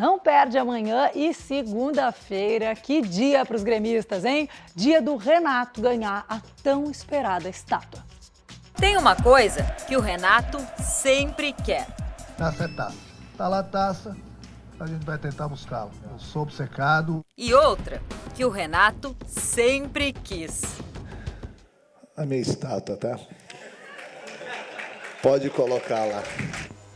Não perde amanhã e segunda-feira. Que dia para os gremistas, hein? Dia do Renato ganhar a tão esperada estátua. Tem uma coisa que o Renato sempre quer. Taça é taça. Tá lá a taça, a gente vai tentar buscá-la. Eu sou obcecado. E outra que o Renato sempre quis. A minha estátua, tá? Pode colocar lá.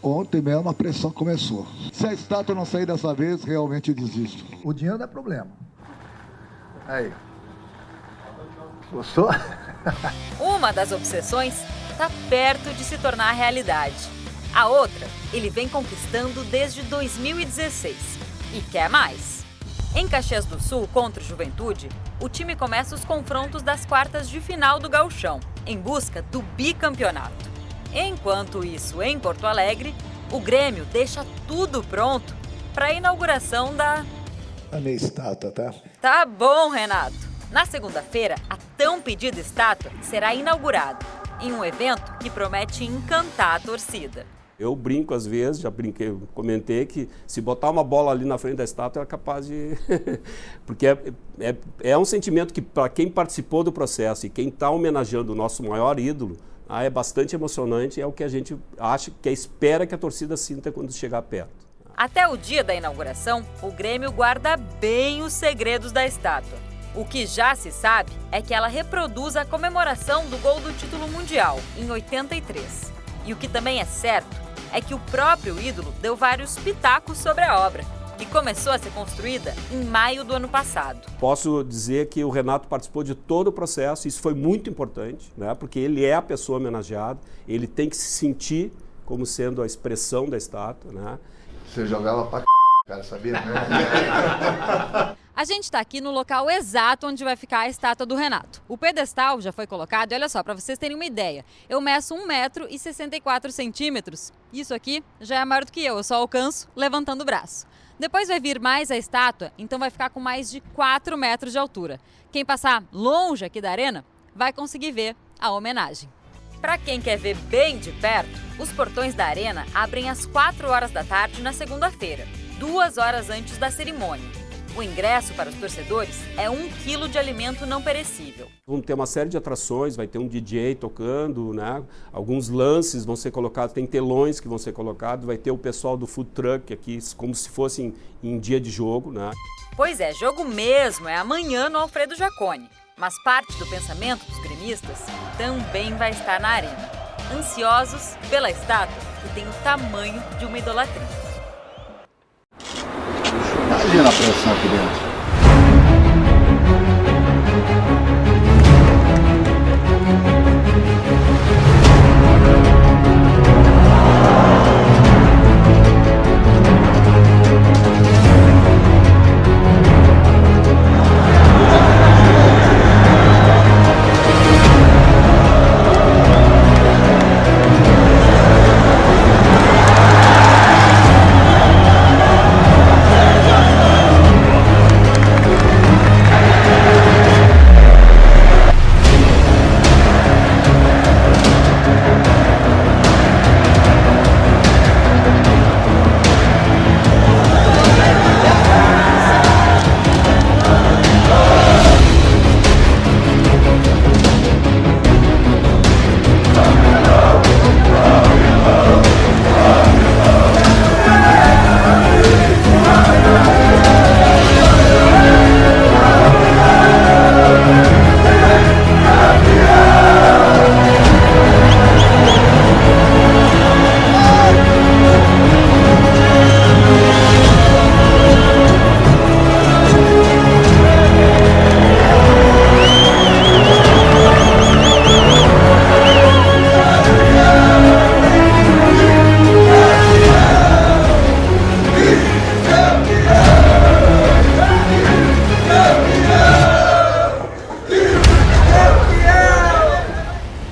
Ontem mesmo a pressão começou. Se a estátua não sair dessa vez, realmente eu desisto. O dinheiro não é problema. Aí. Gostou? Uma das obsessões está perto de se tornar realidade. A outra, ele vem conquistando desde 2016 e quer mais. Em Caxias do Sul, contra o Juventude, o time começa os confrontos das quartas de final do Gauchão, em busca do bicampeonato. Enquanto isso, em Porto Alegre, o Grêmio deixa tudo pronto para a inauguração da... A minha estátua, tá? Tá bom, Renato. Na segunda-feira, a tão pedida estátua será inaugurada, em um evento que promete encantar a torcida. Eu brinco às vezes, já brinquei, comentei que se botar uma bola ali na frente da estátua é capaz de... Porque é um sentimento que, para quem participou do processo e quem está homenageando o nosso maior ídolo, é bastante emocionante, é o que a gente acha, que espera que a torcida sinta quando chegar perto. Até o dia da inauguração, o Grêmio guarda bem os segredos da estátua. O que já se sabe é que ela reproduz a comemoração do gol do título mundial, em 83. E o que também é certo é que o próprio ídolo deu vários pitacos sobre a obra, que começou a ser construída em maio do ano passado. Posso dizer que o Renato participou de todo o processo, isso foi muito importante, né? Porque ele é a pessoa homenageada, ele tem que se sentir como sendo a expressão da estátua, né? Você jogava pra cara, sabia? A gente está aqui no local exato onde vai ficar a estátua do Renato. O pedestal já foi colocado e olha só, para vocês terem uma ideia, eu meço 1,64 m. Isso aqui já é maior do que eu só alcanço levantando o braço. Depois vai vir mais a estátua, então vai ficar com mais de 4 metros de altura. Quem passar longe aqui da arena vai conseguir ver a homenagem. Para quem quer ver bem de perto, os portões da arena abrem às 4 horas da tarde na segunda-feira, 2 horas antes da cerimônia. O ingresso para os torcedores é 1 quilo de alimento não perecível. Vamos ter uma série de atrações, vai ter um DJ tocando, né? Alguns lances vão ser colocados, tem telões que vão ser colocados, vai ter o pessoal do food truck aqui, como se fosse em dia de jogo, né? Pois é, jogo mesmo, é amanhã no Alfredo Jaconi. Mas parte do pensamento dos gremistas também vai estar na arena. Ansiosos pela estátua que tem o tamanho de uma idolatria. Imagina a pressão aqui dentro.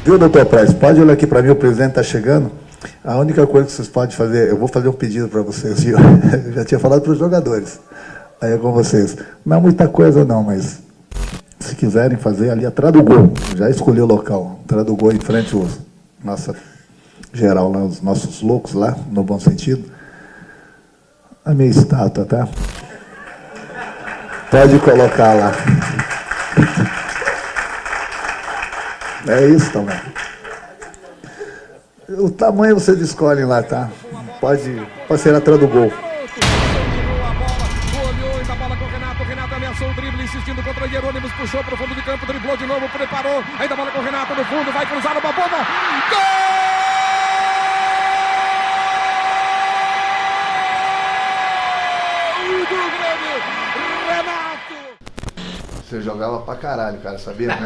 Viu, doutor Praz? Pode olhar aqui para mim, o presidente está chegando. A única coisa que vocês podem fazer, eu vou fazer um pedido para vocês, viu? Eu já tinha falado para os jogadores. Aí é com vocês. Não é muita coisa não, mas se quiserem fazer ali atrás do gol, já escolhi o local, atrás do gol, em frente ao nossa geral lá, os nossos loucos lá, no bom sentido. a minha estátua, tá? Pode colocar lá. É isso também. O tamanho vocês escolhem lá, tá? Pode ser atrás do gol. Renato ameaçou o drible, insistindo contra Jerônimo, puxou para o fundo de campo, driblou de novo, preparou, ainda a bola com o Renato no fundo, vai cruzar uma bomba, gol! Do Grêmio, Renato! Você jogava pra caralho, cara, sabia?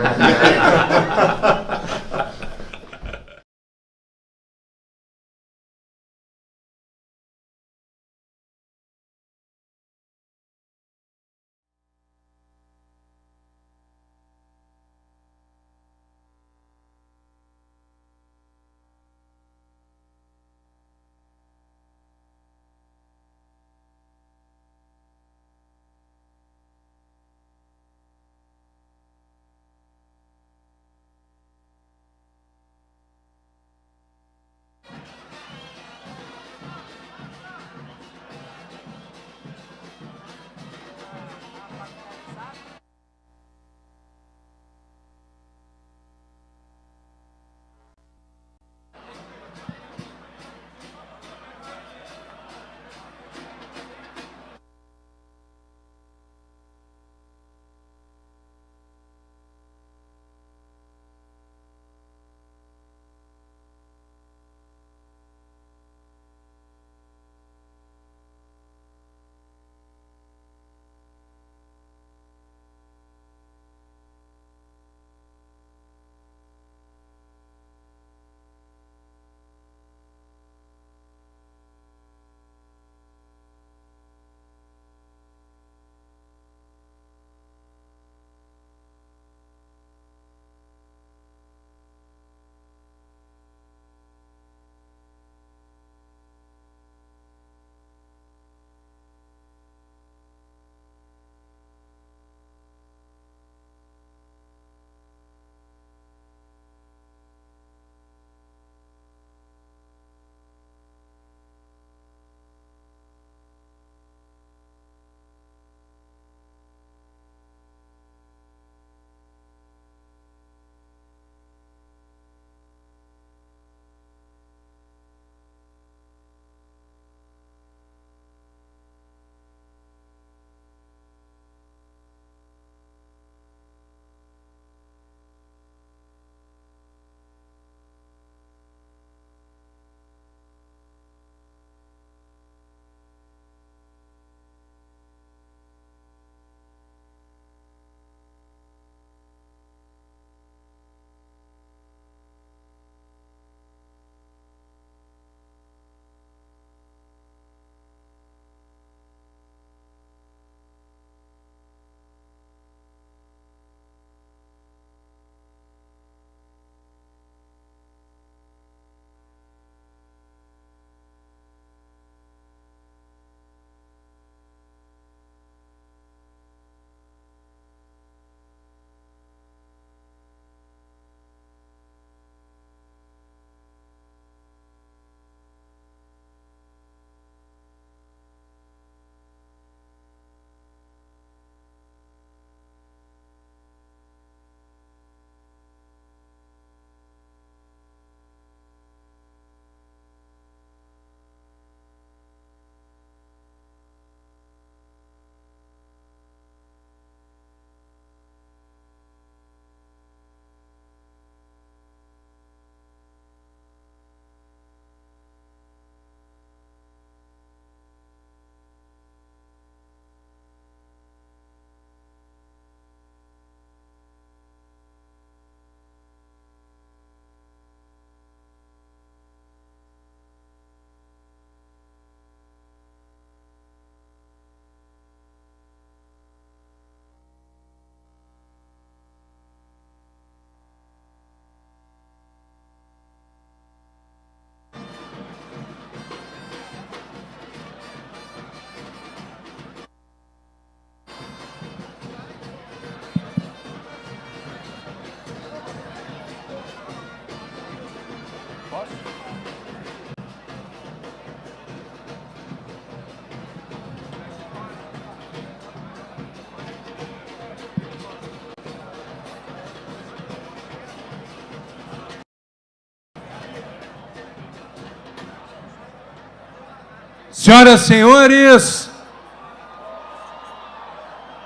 Senhoras e senhores,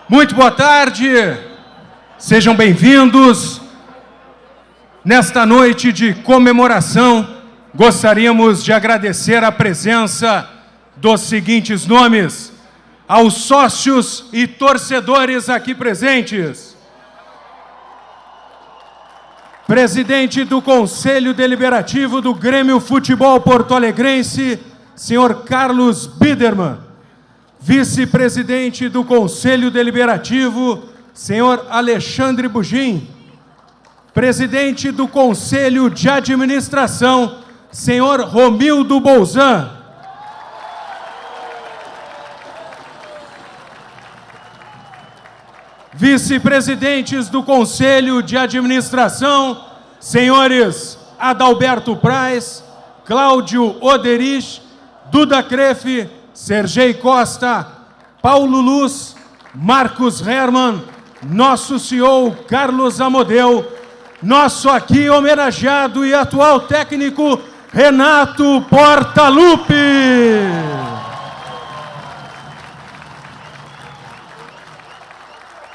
muito boa tarde, sejam bem-vindos. Nesta noite de comemoração, gostaríamos de agradecer a presença dos seguintes nomes: aos sócios e torcedores aqui presentes. Presidente do Conselho Deliberativo do Grêmio Futebol Porto-Alegrense, senhor Carlos Biderman. Vice-presidente do Conselho Deliberativo, senhor Alexandre Bugin. Presidente do Conselho de Administração, senhor Romildo Bolzan. Vice-presidentes do Conselho de Administração, senhores Adalberto Praz, Cláudio Oderich, Duda Crefe, Sergei Costa, Paulo Luz, Marcos Herman, nosso CEO Carlos Amodeu, nosso aqui homenageado e atual técnico Renato Portaluppi.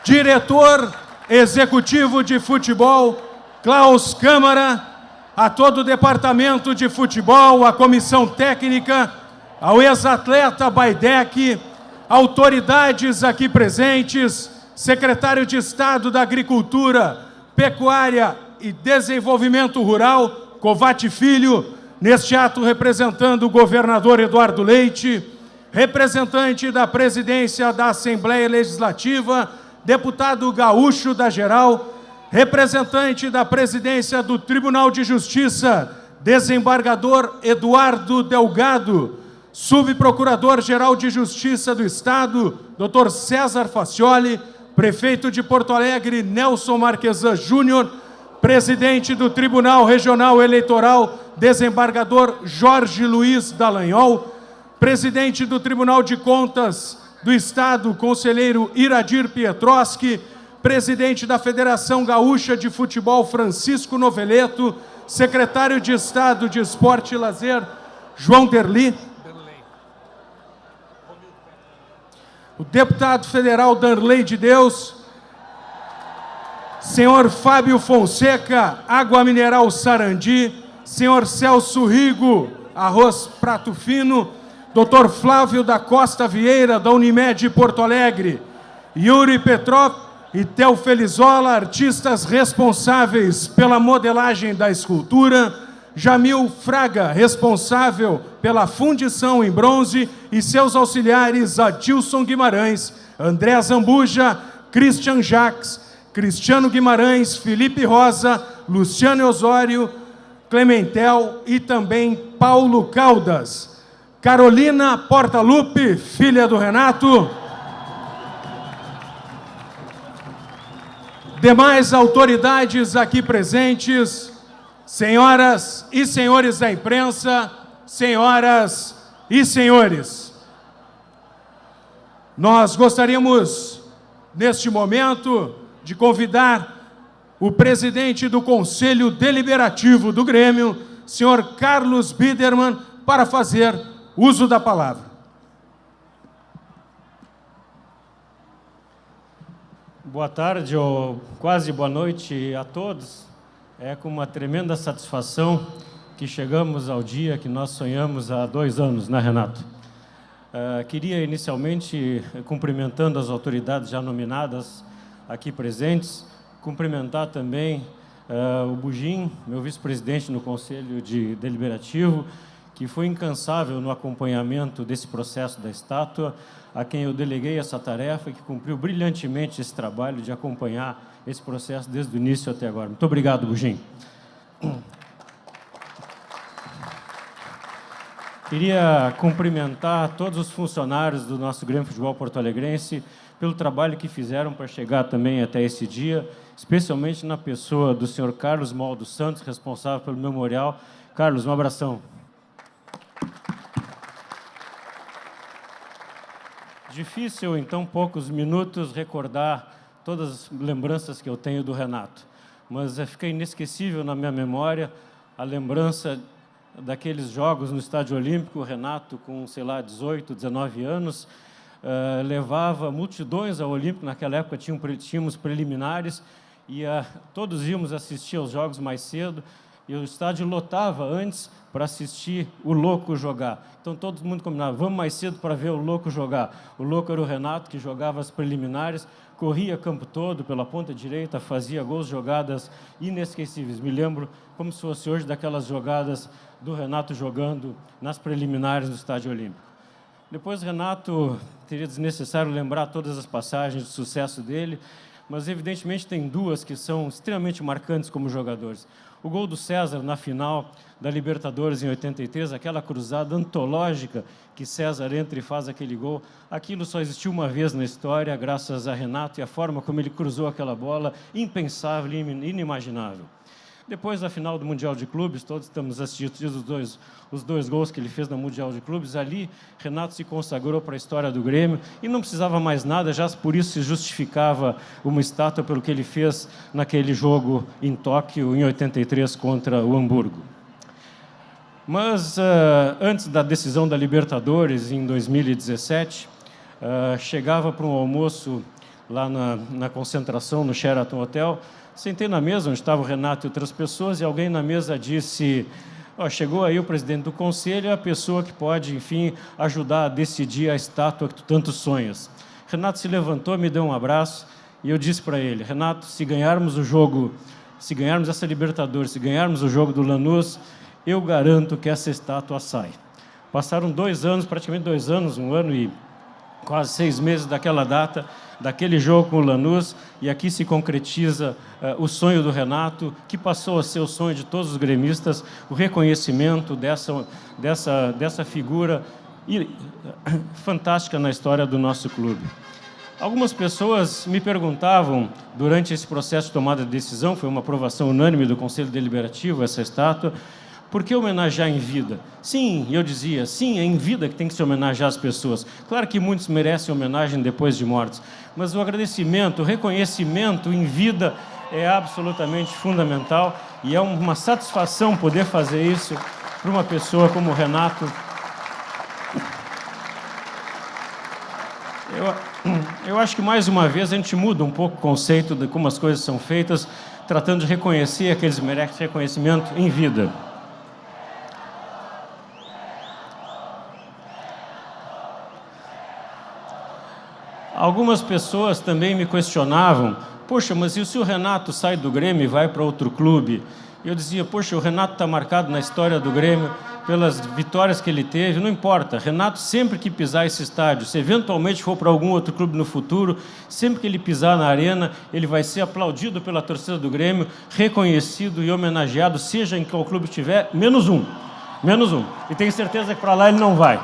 Diretor executivo de futebol, Klaus Câmara, a todo o departamento de futebol, a comissão técnica, ao ex-atleta Baidec, autoridades aqui presentes, secretário de Estado da Agricultura, Pecuária e Desenvolvimento Rural, Covatti Filho, neste ato representando o governador Eduardo Leite, representante da presidência da Assembleia Legislativa, deputado Gaúcho da Geral, representante da presidência do Tribunal de Justiça, desembargador Eduardo Delgado, subprocurador-geral de Justiça do Estado, Dr. César Facioli, prefeito de Porto Alegre, Nelson Marquesan Júnior, presidente do Tribunal Regional Eleitoral, desembargador Jorge Luiz Dallagnol, presidente do Tribunal de Contas do Estado, conselheiro Iradir Pietroski, presidente da Federação Gaúcha de Futebol, Francisco Noveleto, secretário de Estado de Esporte e Lazer, João Derli, o deputado federal Darley de Deus, senhor Fábio Fonseca, Água Mineral Sarandi, senhor Celso Rigo, Arroz Prato Fino, Dr. Flávio da Costa Vieira, da Unimed Porto Alegre, Yuri Petrop e Theo Felizola, artistas responsáveis pela modelagem da escultura, Jamil Fraga, responsável pela fundição em bronze, e seus auxiliares Adilson Guimarães, André Zambuja, Christian Jacques, Cristiano Guimarães, Felipe Rosa, Luciano Osório, Clementel e também Paulo Caldas. Carolina Portaluppi, filha do Renato. Demais autoridades aqui presentes, senhoras e senhores da imprensa, senhoras e senhores. Nós gostaríamos, neste momento, de convidar o presidente do Conselho Deliberativo do Grêmio, senhor Carlos Biderman, para fazer uso da palavra. Boa tarde ou quase boa noite a todos. É com uma tremenda satisfação que chegamos ao dia que nós sonhamos há 2 anos, né, Renato? Queria inicialmente, cumprimentando as autoridades já nominadas aqui presentes, cumprimentar também o Bugin, meu vice-presidente no Conselho Deliberativo, que foi incansável no acompanhamento desse processo da estátua, a quem eu deleguei essa tarefa e que cumpriu brilhantemente esse trabalho de acompanhar esse processo desde o início até agora. Muito obrigado, Bugin. Queria cumprimentar todos os funcionários do nosso Grêmio Futebol Porto-Alegrense pelo trabalho que fizeram para chegar também até esse dia, especialmente na pessoa do senhor Carlos Moll dos Santos, responsável pelo memorial. Carlos, um abração. Difícil, em tão poucos minutos, recordar todas as lembranças que eu tenho do Renato, mas fica inesquecível na minha memória a lembrança daqueles jogos no Estádio Olímpico, o Renato, com, sei lá, 18, 19 anos, levava multidões ao Olímpico. Naquela época tínhamos preliminares, e todos íamos assistir aos jogos mais cedo, e o estádio lotava antes para assistir o Louco jogar. Então todo mundo combinava, vamos mais cedo para ver o Louco jogar. O Louco era o Renato, que jogava as preliminares, corria campo todo pela ponta direita, fazia gols, jogadas inesquecíveis. Me lembro como se fosse hoje daquelas jogadas do Renato jogando nas preliminares do Estádio Olímpico. Depois, Renato, seria desnecessário lembrar todas as passagens de sucesso dele, mas evidentemente tem duas que são extremamente marcantes como jogadores. O gol do César na final da Libertadores em 83, aquela cruzada antológica que César entra e faz aquele gol, aquilo só existiu uma vez na história, graças a Renato e a forma como ele cruzou aquela bola, impensável e inimaginável. Depois da final do Mundial de Clubes, todos estamos assistindo os dois gols que ele fez no Mundial de Clubes. Ali, Renato se consagrou para a história do Grêmio e não precisava mais nada, já por isso se justificava uma estátua pelo que ele fez naquele jogo em Tóquio, em 83, contra o Hamburgo. Mas, antes da decisão da Libertadores, em 2017, chegava para um almoço lá na concentração, no Sheraton Hotel. Sentei na mesa onde estava o Renato e outras pessoas, e alguém na mesa disse: chegou aí o presidente do conselho, é a pessoa que pode, enfim, ajudar a decidir a estátua que tu tanto sonhas. Renato se levantou, me deu um abraço, e eu disse para ele: Renato, se ganharmos o jogo, se ganharmos essa Libertadores, se ganharmos o jogo do Lanús, eu garanto que essa estátua sai. Passaram 2 anos, praticamente 2 anos, 1 ano e quase 6 meses daquela data, daquele jogo com o Lanús, e aqui se concretiza o sonho do Renato, que passou a ser o sonho de todos os gremistas, o reconhecimento dessa figura fantástica na história do nosso clube. Algumas pessoas me perguntavam, durante esse processo de tomada de decisão, foi uma aprovação unânime do Conselho Deliberativo, essa estátua, por que homenagear em vida? Sim, eu dizia, sim, é em vida que tem que se homenagear as pessoas. Claro que muitos merecem homenagem depois de mortos, mas o agradecimento, o reconhecimento em vida é absolutamente fundamental, e é uma satisfação poder fazer isso para uma pessoa como o Renato. Eu acho que, mais uma vez, a gente muda um pouco o conceito de como as coisas são feitas, tratando de reconhecer aqueles que merecem reconhecimento em vida. Algumas pessoas também me questionavam: poxa, mas e se o Renato sai do Grêmio e vai para outro clube? Eu dizia: poxa, o Renato está marcado na história do Grêmio pelas vitórias que ele teve, não importa. Renato, sempre que pisar esse estádio, se eventualmente for para algum outro clube no futuro, sempre que ele pisar na arena, ele vai ser aplaudido pela torcida do Grêmio, reconhecido e homenageado, seja em qual clube estiver, menos um. Menos um. E tenho certeza que para lá ele não vai.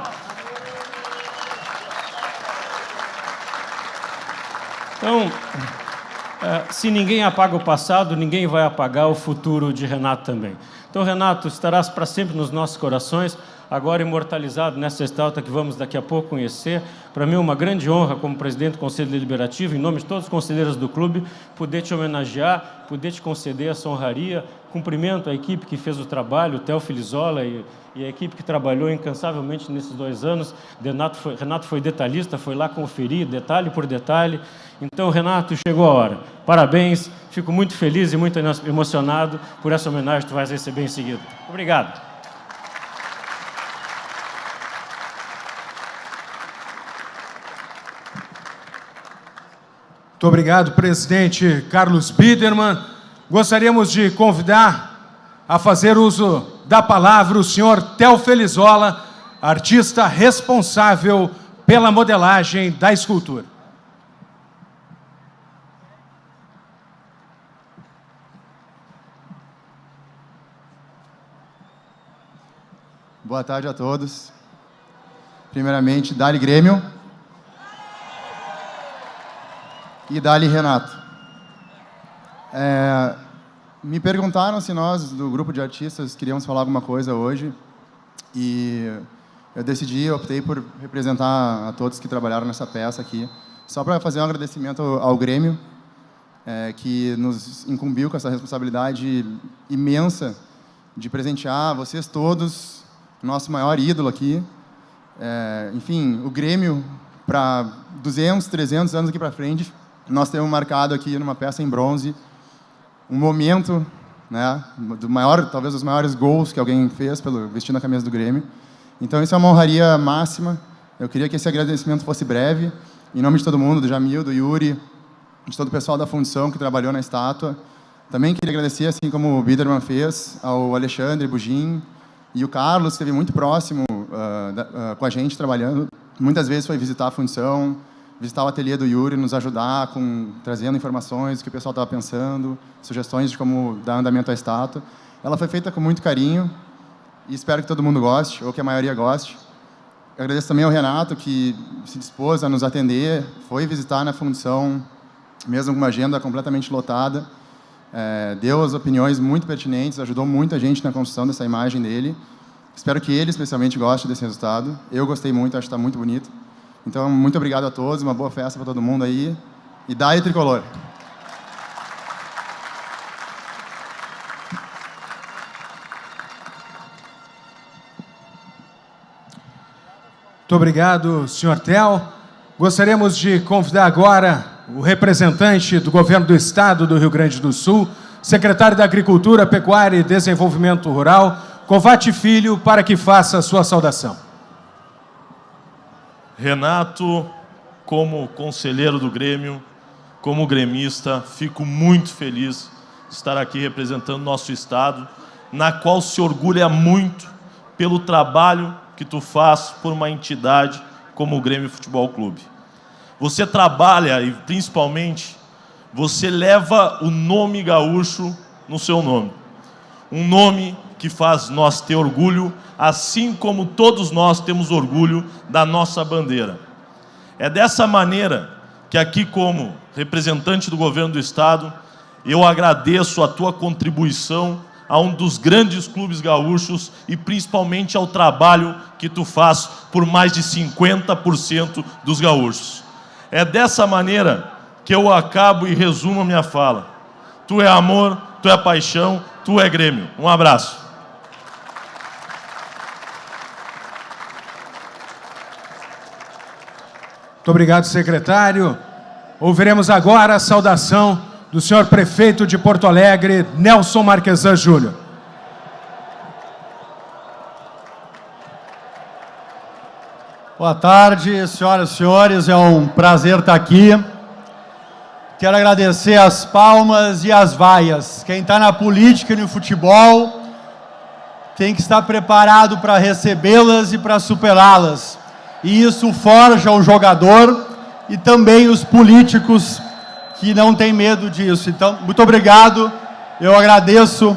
Então, se ninguém apaga o passado, ninguém vai apagar o futuro de Renato também. Então, Renato, estarás para sempre nos nossos corações, agora imortalizado nessa estátua que vamos daqui a pouco conhecer. Para mim é uma grande honra, como presidente do Conselho Deliberativo, em nome de todos os conselheiros do clube, poder te homenagear, poder te conceder essa honraria. Cumprimento a equipe que fez o trabalho, o Theo Filizola e a equipe que trabalhou incansavelmente nesses 2 anos. Renato foi detalhista, foi lá conferir detalhe por detalhe. Então, Renato, chegou a hora. Parabéns, fico muito feliz e muito emocionado por essa homenagem que tu vais receber em seguida. Obrigado. Muito obrigado, presidente Carlos Biderman. Gostaríamos de convidar a fazer uso da palavra o senhor Theo Filizola, artista responsável pela modelagem da escultura. Boa tarde a todos. Primeiramente, Dali Grêmio e Dali Renato. Me perguntaram se nós, do grupo de artistas, queríamos falar alguma coisa hoje, e eu optei por representar a todos que trabalharam nessa peça aqui, só para fazer um agradecimento ao Grêmio, que nos incumbiu com essa responsabilidade imensa de presentear vocês todos, nosso maior ídolo aqui. Enfim, o Grêmio, para 200, 300 anos aqui para frente, nós temos marcado aqui numa peça em bronze um momento, né, talvez dos maiores gols que alguém fez vestindo a camisa do Grêmio. Então, isso é uma honraria máxima. Eu queria que esse agradecimento fosse breve. Em nome de todo mundo, do Jamil, do Yuri, de todo o pessoal da fundição que trabalhou na estátua. Também queria agradecer, assim como o Biderman fez, ao Alexandre Bugin e o Carlos, que esteve muito próximo com a gente trabalhando. Muitas vezes foi visitar a fundição, visitar o ateliê do Yuri, nos ajudar trazendo informações do que o pessoal estava pensando, sugestões de como dar andamento à estátua. Ela foi feita com muito carinho e espero que todo mundo goste, ou que a maioria goste. Eu agradeço também ao Renato, que se dispôs a nos atender, foi visitar na fundição, mesmo com uma agenda completamente lotada, deu as opiniões muito pertinentes, ajudou muita gente na construção dessa imagem dele. Espero que ele, especialmente, goste desse resultado. Eu gostei muito, acho que está muito bonito. Então, muito obrigado a todos, uma boa festa para todo mundo aí. E dá-lhe tricolor! Muito obrigado, senhor Theo. Gostaríamos de convidar agora o representante do Governo do Estado do Rio Grande do Sul, secretário da Agricultura, Pecuária e Desenvolvimento Rural, Covatti Filho, para que faça a sua saudação. Renato, como conselheiro do Grêmio, como gremista, fico muito feliz de estar aqui representando nosso Estado, na qual se orgulha muito pelo trabalho que tu faz por uma entidade como o Grêmio Futebol Clube. Você trabalha e, principalmente, você leva o nome gaúcho no seu nome. Um nome que faz nós ter orgulho, assim como todos nós temos orgulho da nossa bandeira. É dessa maneira que aqui, como representante do Governo do Estado, eu agradeço a tua contribuição a um dos grandes clubes gaúchos e principalmente ao trabalho que tu faz por mais de 50% dos gaúchos. É dessa maneira que eu acabo e resumo a minha fala. Tu é amor, tu é paixão, tu é Grêmio. Um abraço. Muito obrigado, secretário. Ouviremos agora a saudação do senhor prefeito de Porto Alegre, Nelson Marquesan Júnior. Boa tarde, senhoras e senhores. É um prazer estar aqui. Quero agradecer as palmas e as vaias. Quem está na política e no futebol tem que estar preparado para recebê-las e para superá-las. E isso forja o jogador e também os políticos que não têm medo disso. Então, muito obrigado. Eu agradeço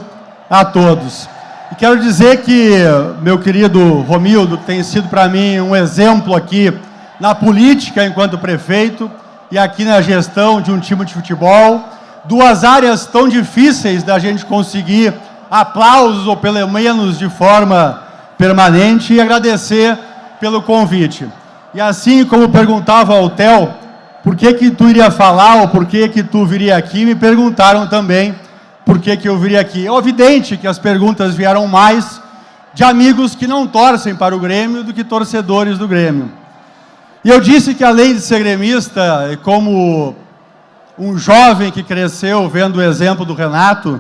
a todos. E quero dizer que meu querido Romildo tem sido para mim um exemplo aqui na política enquanto prefeito e aqui na gestão de um time de futebol. Duas áreas tão difíceis da gente conseguir aplausos, ou pelo menos de forma permanente, e agradecer pelo convite. E assim como perguntava ao Theo, por que tu iria falar ou por que tu viria aqui, me perguntaram também por que eu viria aqui. É evidente que as perguntas vieram mais de amigos que não torcem para o Grêmio do que torcedores do Grêmio. E eu disse que, além de ser gremista, como um jovem que cresceu vendo o exemplo do Renato,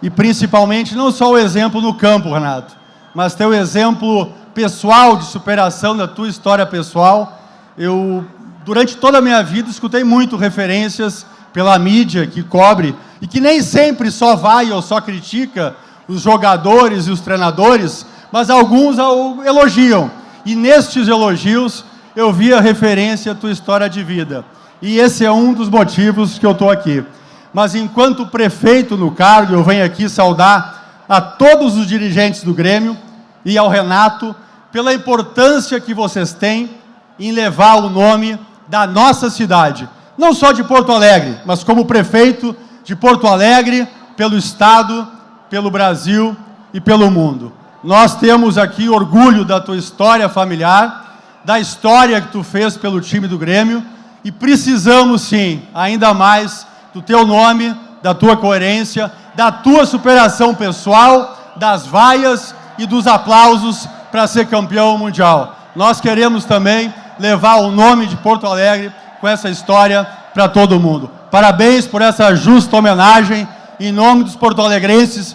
e principalmente não só o exemplo no campo, Renato, mas teu exemplo pessoal de superação da tua história pessoal, eu, durante toda a minha vida, escutei muito referências pela mídia que cobre, e que nem sempre só vai ou só critica os jogadores e os treinadores, mas alguns elogiam. E nestes elogios eu vi a referência à tua história de vida. E esse é um dos motivos que eu estou aqui. Mas enquanto prefeito no cargo, eu venho aqui saudar a todos os dirigentes do Grêmio e ao Renato pela importância que vocês têm em levar o nome da nossa cidade. Não só de Porto Alegre, mas como prefeito de Porto Alegre, pelo Estado, pelo Brasil e pelo mundo. Nós temos aqui orgulho da tua história familiar, da história que tu fez pelo time do Grêmio, e precisamos sim, ainda mais, do teu nome, da tua coerência, da tua superação pessoal, das vaias e dos aplausos para ser campeão mundial. Nós queremos também levar o nome de Porto Alegre com essa história para todo mundo. Parabéns por essa justa homenagem em nome dos porto-alegrenses.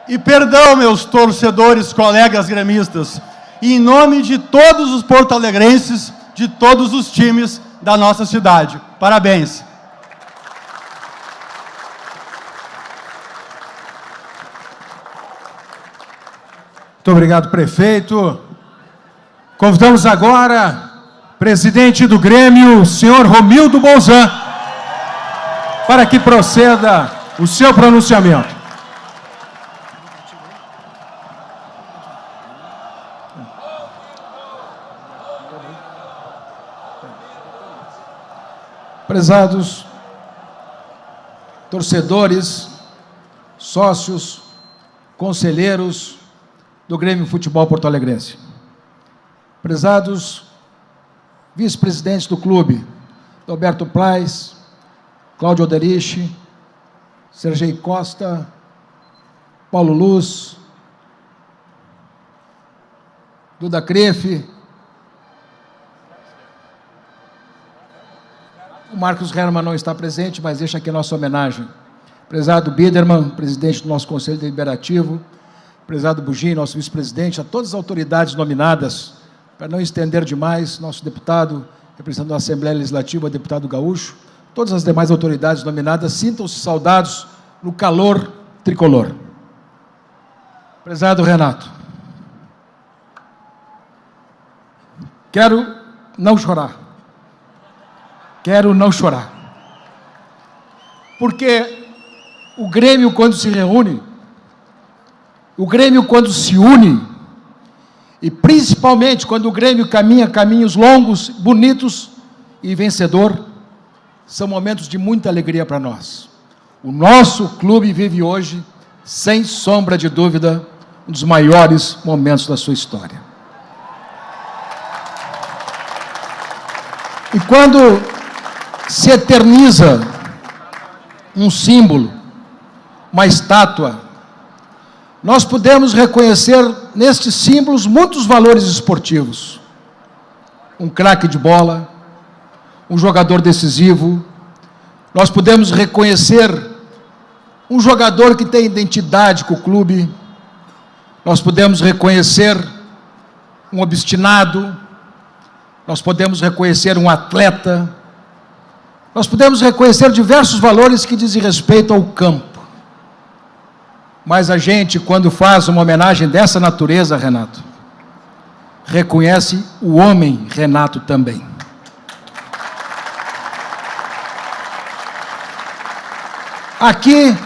E perdão, meus torcedores, colegas gremistas, em nome de todos os porto-alegrenses, de todos os times da nossa cidade. Parabéns. Muito obrigado, prefeito. Convidamos agora o presidente do Grêmio, o senhor Romildo Bolzan, para que proceda o seu pronunciamento. Prezados torcedores, sócios, conselheiros do Grêmio Futebol Porto-Alegrense, prezados vice-presidentes do clube, Roberto Plais, Cláudio Oderich, Sergei Costa, Paulo Luz, Duda Crefe, o Marcos Hermann não está presente, mas deixa aqui a nossa homenagem. Prezado Biedermann, presidente do nosso Conselho Deliberativo, prezado Bugin, nosso vice-presidente, a todas as autoridades nominadas, para não estender demais, nosso deputado, representando a Assembleia Legislativa, deputado Gaúcho, todas as demais autoridades nominadas, sintam-se saudados no calor tricolor. Prezado Renato, quero não chorar. Quero não chorar. Porque o Grêmio, quando se reúne, o Grêmio, quando se une, e principalmente quando o Grêmio caminha caminhos longos, bonitos e vencedor, são momentos de muita alegria para nós. O nosso clube vive hoje, sem sombra de dúvida, um dos maiores momentos da sua história. E quando se eterniza um símbolo, uma estátua, nós podemos reconhecer nestes símbolos muitos valores esportivos. Um craque de bola, um jogador decisivo. Nós podemos reconhecer um jogador que tem identidade com o clube. Nós podemos reconhecer um obstinado. Nós podemos reconhecer um atleta. Nós podemos reconhecer diversos valores que dizem respeito ao campo. Mas a gente, quando faz uma homenagem dessa natureza, Renato, reconhece o homem Renato também. Aqui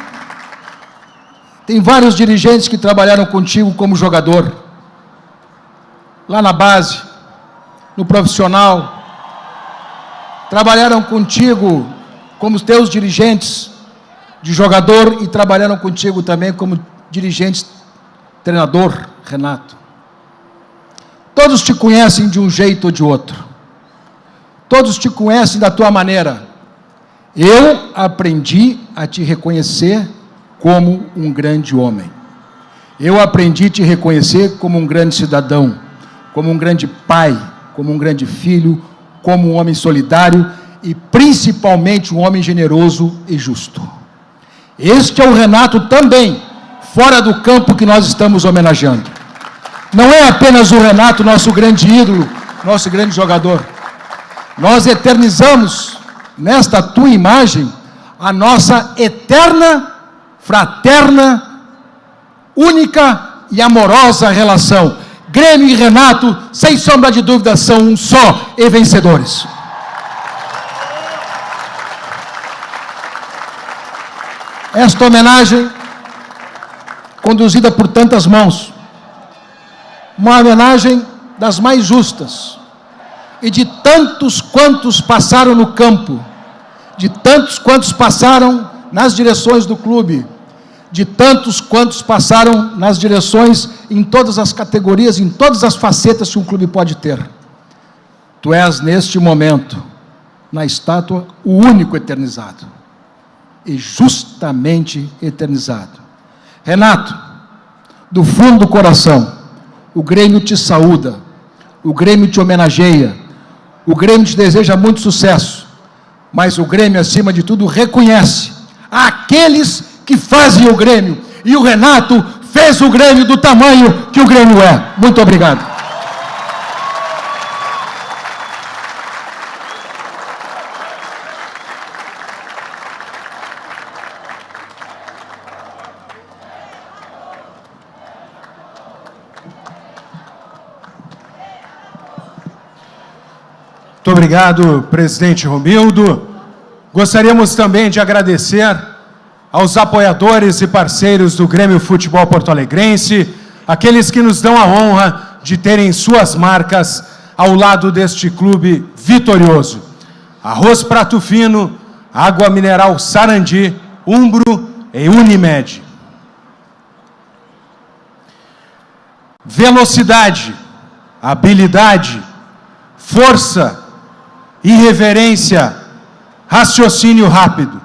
tem vários dirigentes que trabalharam contigo como jogador, lá na base, no profissional, trabalharam contigo como teus dirigentes de jogador e trabalharam contigo também como dirigente, treinador, Renato. Todos te conhecem de um jeito ou de outro. Todos te conhecem da tua maneira. Eu aprendi a te reconhecer como um grande homem. Eu aprendi a te reconhecer como um grande cidadão, como um grande pai, como um grande filho, como um homem solidário e principalmente um homem generoso e justo. Este é o Renato também, fora do campo que nós estamos homenageando. Não é apenas o Renato, nosso grande ídolo, nosso grande jogador. Nós eternizamos nesta tua imagem a nossa eterna, fraterna, única e amorosa relação. Grêmio e Renato, sem sombra de dúvida, são um só e vencedores. Esta homenagem, conduzida por tantas mãos, uma homenagem das mais justas, e de tantos quantos passaram no campo, de tantos quantos passaram nas direções do clube, de tantos quantos passaram nas direções em todas as categorias, em todas as facetas que um clube pode ter. Tu és, neste momento, na estátua, o único eternizado. E justamente eternizado. Renato, do fundo do coração, o Grêmio te saúda, o Grêmio te homenageia, o Grêmio te deseja muito sucesso, mas o Grêmio, acima de tudo, reconhece aqueles que fazem o Grêmio, e o Renato fez o Grêmio do tamanho que o Grêmio é. Muito obrigado. Muito obrigado, presidente Romildo. Gostaríamos também de agradecer aos apoiadores e parceiros do Grêmio Futebol Porto-Alegrense, aqueles que nos dão a honra de terem suas marcas ao lado deste clube vitorioso. Arroz Prato Fino, Água Mineral Sarandi, Umbro e Unimed. Velocidade, habilidade, força, irreverência, raciocínio rápido.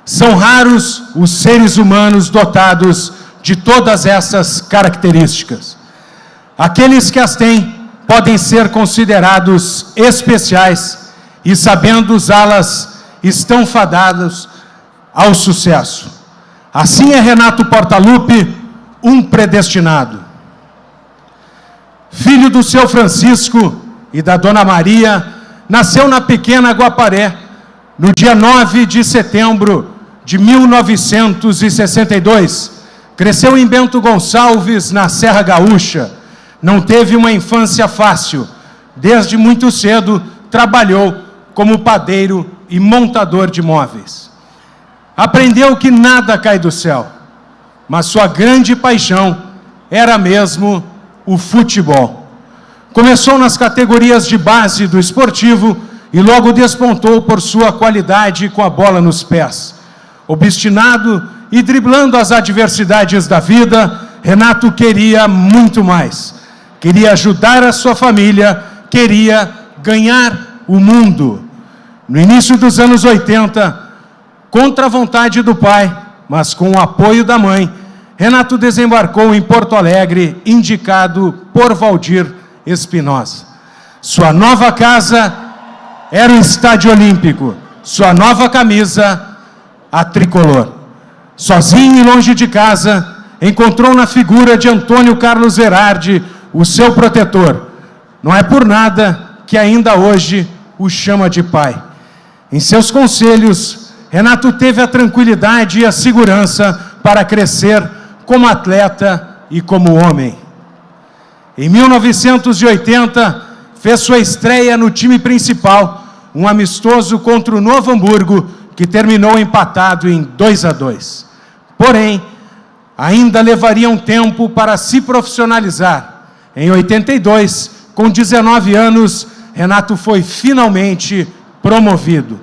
São raros os seres humanos dotados de todas essas características. Aqueles que as têm podem ser considerados especiais e, sabendo usá-las, estão fadados ao sucesso. Assim é Renato Portaluppi, um predestinado. Filho do seu Francisco e da Dona Maria, nasceu na pequena Guaparé, no dia 9 de setembro de 1962. Cresceu em Bento Gonçalves, na Serra Gaúcha. Não teve uma infância fácil. Desde muito cedo, trabalhou como padeiro e montador de móveis. Aprendeu que nada cai do céu, mas sua grande paixão era mesmo o futebol. Começou nas categorias de base do esportivo e logo despontou por sua qualidade com a bola nos pés. Obstinado e driblando as adversidades da vida, Renato queria muito mais. Queria ajudar a sua família, queria ganhar o mundo. No início dos anos 80, contra a vontade do pai, mas com o apoio da mãe, Renato desembarcou em Porto Alegre, indicado por Valdir Espinosa. Sua nova casa era o Estádio Olímpico, sua nova camisa, a tricolor. Sozinho e longe de casa, encontrou na figura de Antônio Carlos Verardi o seu protetor. Não é por nada que ainda hoje o chama de pai. Em seus conselhos, Renato teve a tranquilidade e a segurança para crescer como atleta e como homem. Em 1980, fez sua estreia no time principal, um amistoso contra o Novo Hamburgo, que terminou empatado em 2-2. Porém, ainda levaria um tempo para se profissionalizar. Em 82, com 19 anos, Renato foi finalmente promovido.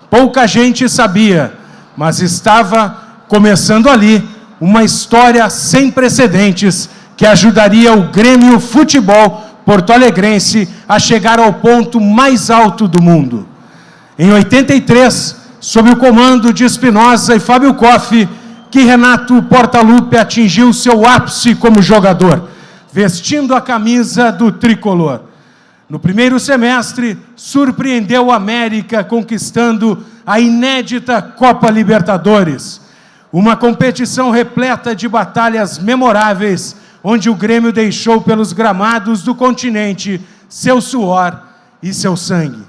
Pouca gente sabia, mas estava começando ali uma história sem precedentes que ajudaria o Grêmio Futebol Porto-Alegrense a chegar ao ponto mais alto do mundo. Em 83, sob o comando de Espinosa e Fábio Koff, que Renato Portaluppi atingiu seu ápice como jogador, vestindo a camisa do tricolor. No primeiro semestre, surpreendeu o América conquistando a inédita Copa Libertadores, uma competição repleta de batalhas memoráveis, onde o Grêmio deixou pelos gramados do continente seu suor e seu sangue.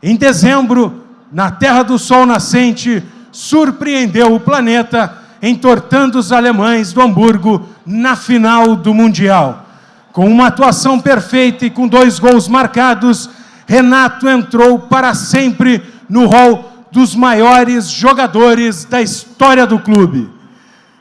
Em dezembro, na Terra do Sol Nascente, surpreendeu o planeta, entortando os alemães do Hamburgo na final do Mundial. Com uma atuação perfeita e com 2 gols marcados, Renato entrou para sempre no hall dos maiores jogadores da história do clube.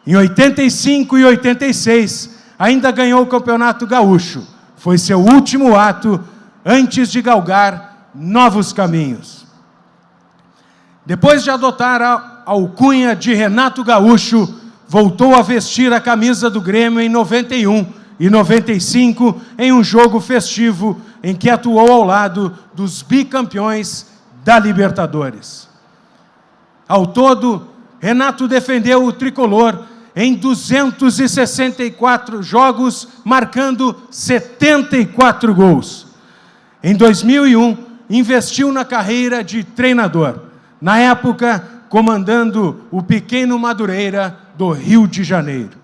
Em 85 e 86, ainda ganhou o Campeonato Gaúcho. Foi seu último ato antes de galgar novos caminhos. Depois de adotar a alcunha de Renato Gaúcho, voltou a vestir a camisa do Grêmio em 91 e 95, em um jogo festivo em que atuou ao lado dos bicampeões da Libertadores. Ao todo, Renato defendeu o tricolor em 264 jogos, marcando 74 gols. Em 2001, investiu na carreira de treinador, na época comandando o pequeno Madureira do Rio de Janeiro.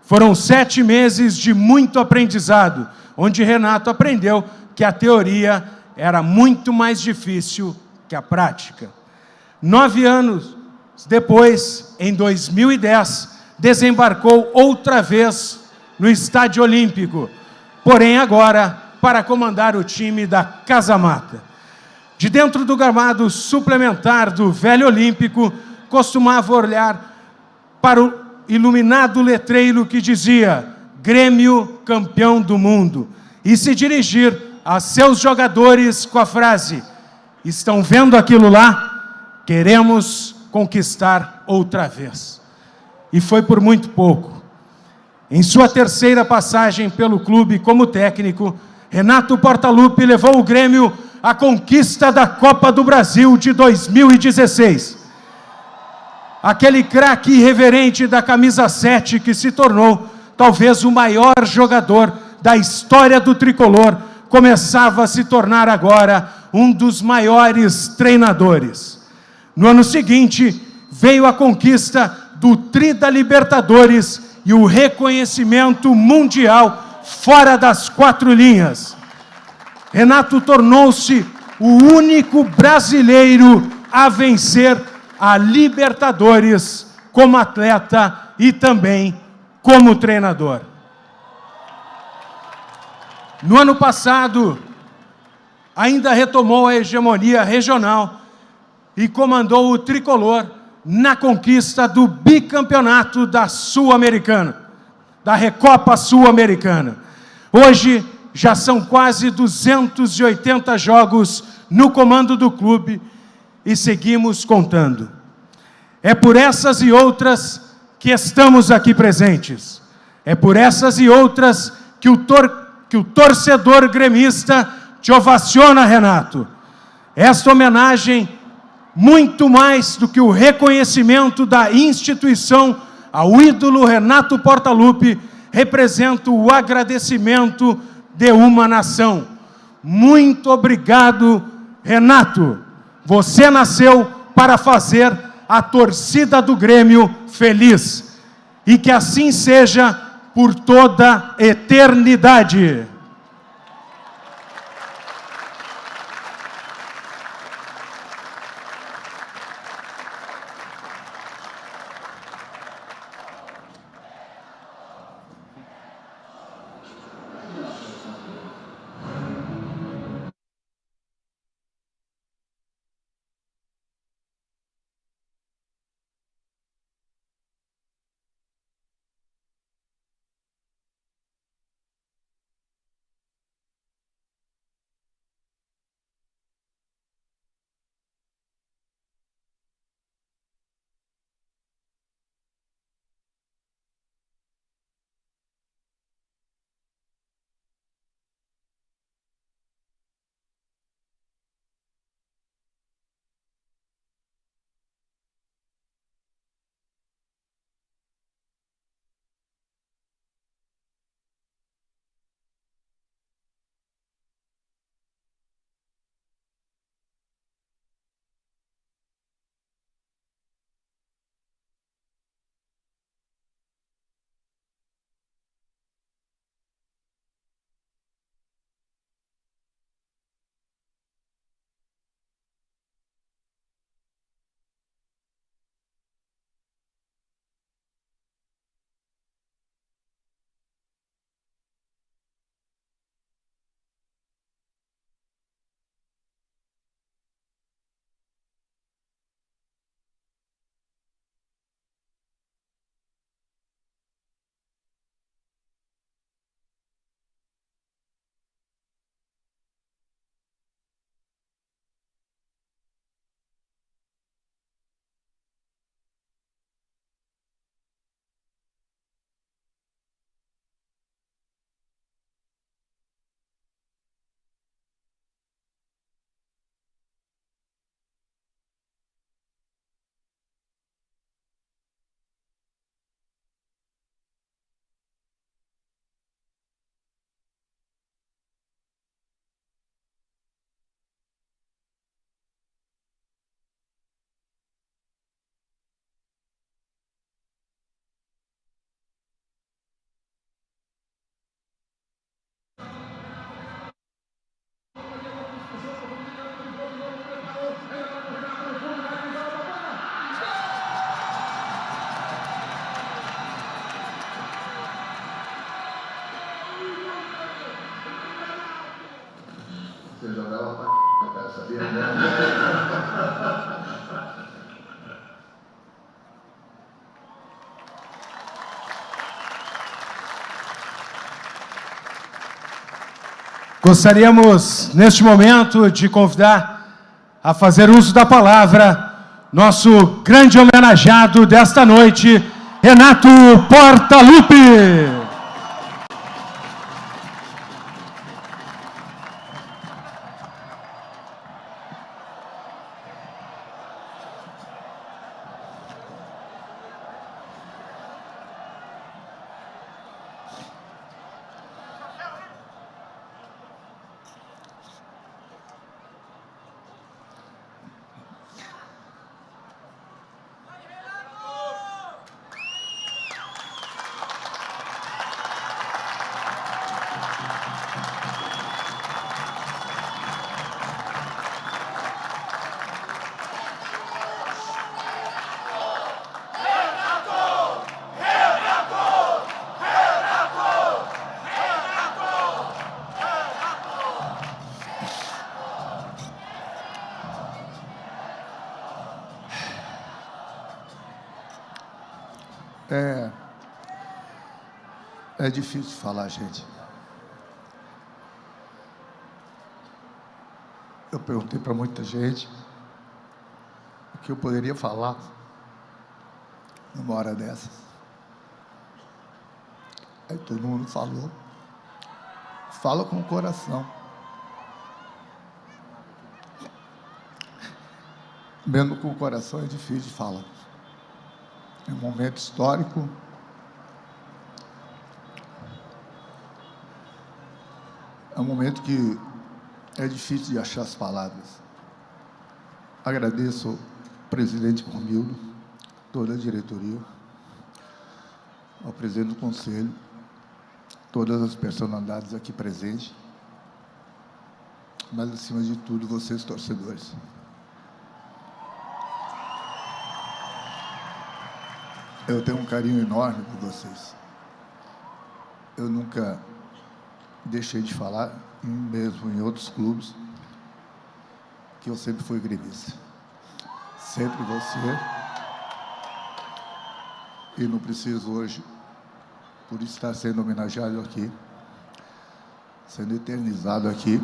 Foram 7 meses de muito aprendizado, onde Renato aprendeu que a teoria era muito mais difícil que a prática. 9 anos depois, em 2010, desembarcou outra vez no Estádio Olímpico, porém agora para comandar o time da Casa Mata. De dentro do gramado suplementar do Velho Olímpico, costumava olhar para o iluminado letreiro que dizia Grêmio campeão do mundo e se dirigir a seus jogadores com a frase: estão vendo aquilo lá? Queremos conquistar outra vez. E foi por muito pouco. Em sua terceira passagem pelo clube como técnico, Renato Portaluppi levou o Grêmio à conquista da Copa do Brasil de 2016. Aquele craque irreverente da camisa 7 que se tornou talvez o maior jogador da história do tricolor, começava a se tornar agora um dos maiores treinadores. No ano seguinte, veio a conquista do Tri da Libertadores e o reconhecimento mundial fora das 4 linhas. Renato tornou-se o único brasileiro a vencer a Libertadores como atleta e também como treinador. No ano passado, ainda retomou a hegemonia regional e comandou o tricolor na conquista do bicampeonato da Sul-Americana, da Recopa Sul-Americana. Hoje, já são quase 280 jogos no comando do clube e seguimos contando. É por essas e outras que estamos aqui presentes. É por essas e outras que o torcedor gremista te ovaciona, Renato. Esta homenagem, muito mais do que o reconhecimento da instituição ao ídolo Renato Portaluppi, representa o agradecimento de uma nação. Muito obrigado, Renato. Você nasceu para fazer a torcida do Grêmio feliz. E que assim seja por toda a eternidade. Gostaríamos, neste momento, de convidar a fazer uso da palavra nosso grande homenageado desta noite, Renato Portaluppi. É difícil falar, gente. Eu perguntei para muita gente o que eu poderia falar numa hora dessas. Aí todo mundo falou. Fala com o coração. Mesmo com o coração é difícil de falar. É um momento histórico. É um momento que é difícil de achar as palavras. Agradeço ao presidente Romildo, toda a diretoria, ao presidente do conselho, todas as personalidades aqui presentes, mas, acima de tudo, vocês, torcedores. Eu tenho um carinho enorme por vocês. Eu nunca deixei de falar, mesmo em outros clubes, que eu sempre fui gremista. Sempre você. E não preciso hoje, por estar sendo homenageado aqui, sendo eternizado aqui,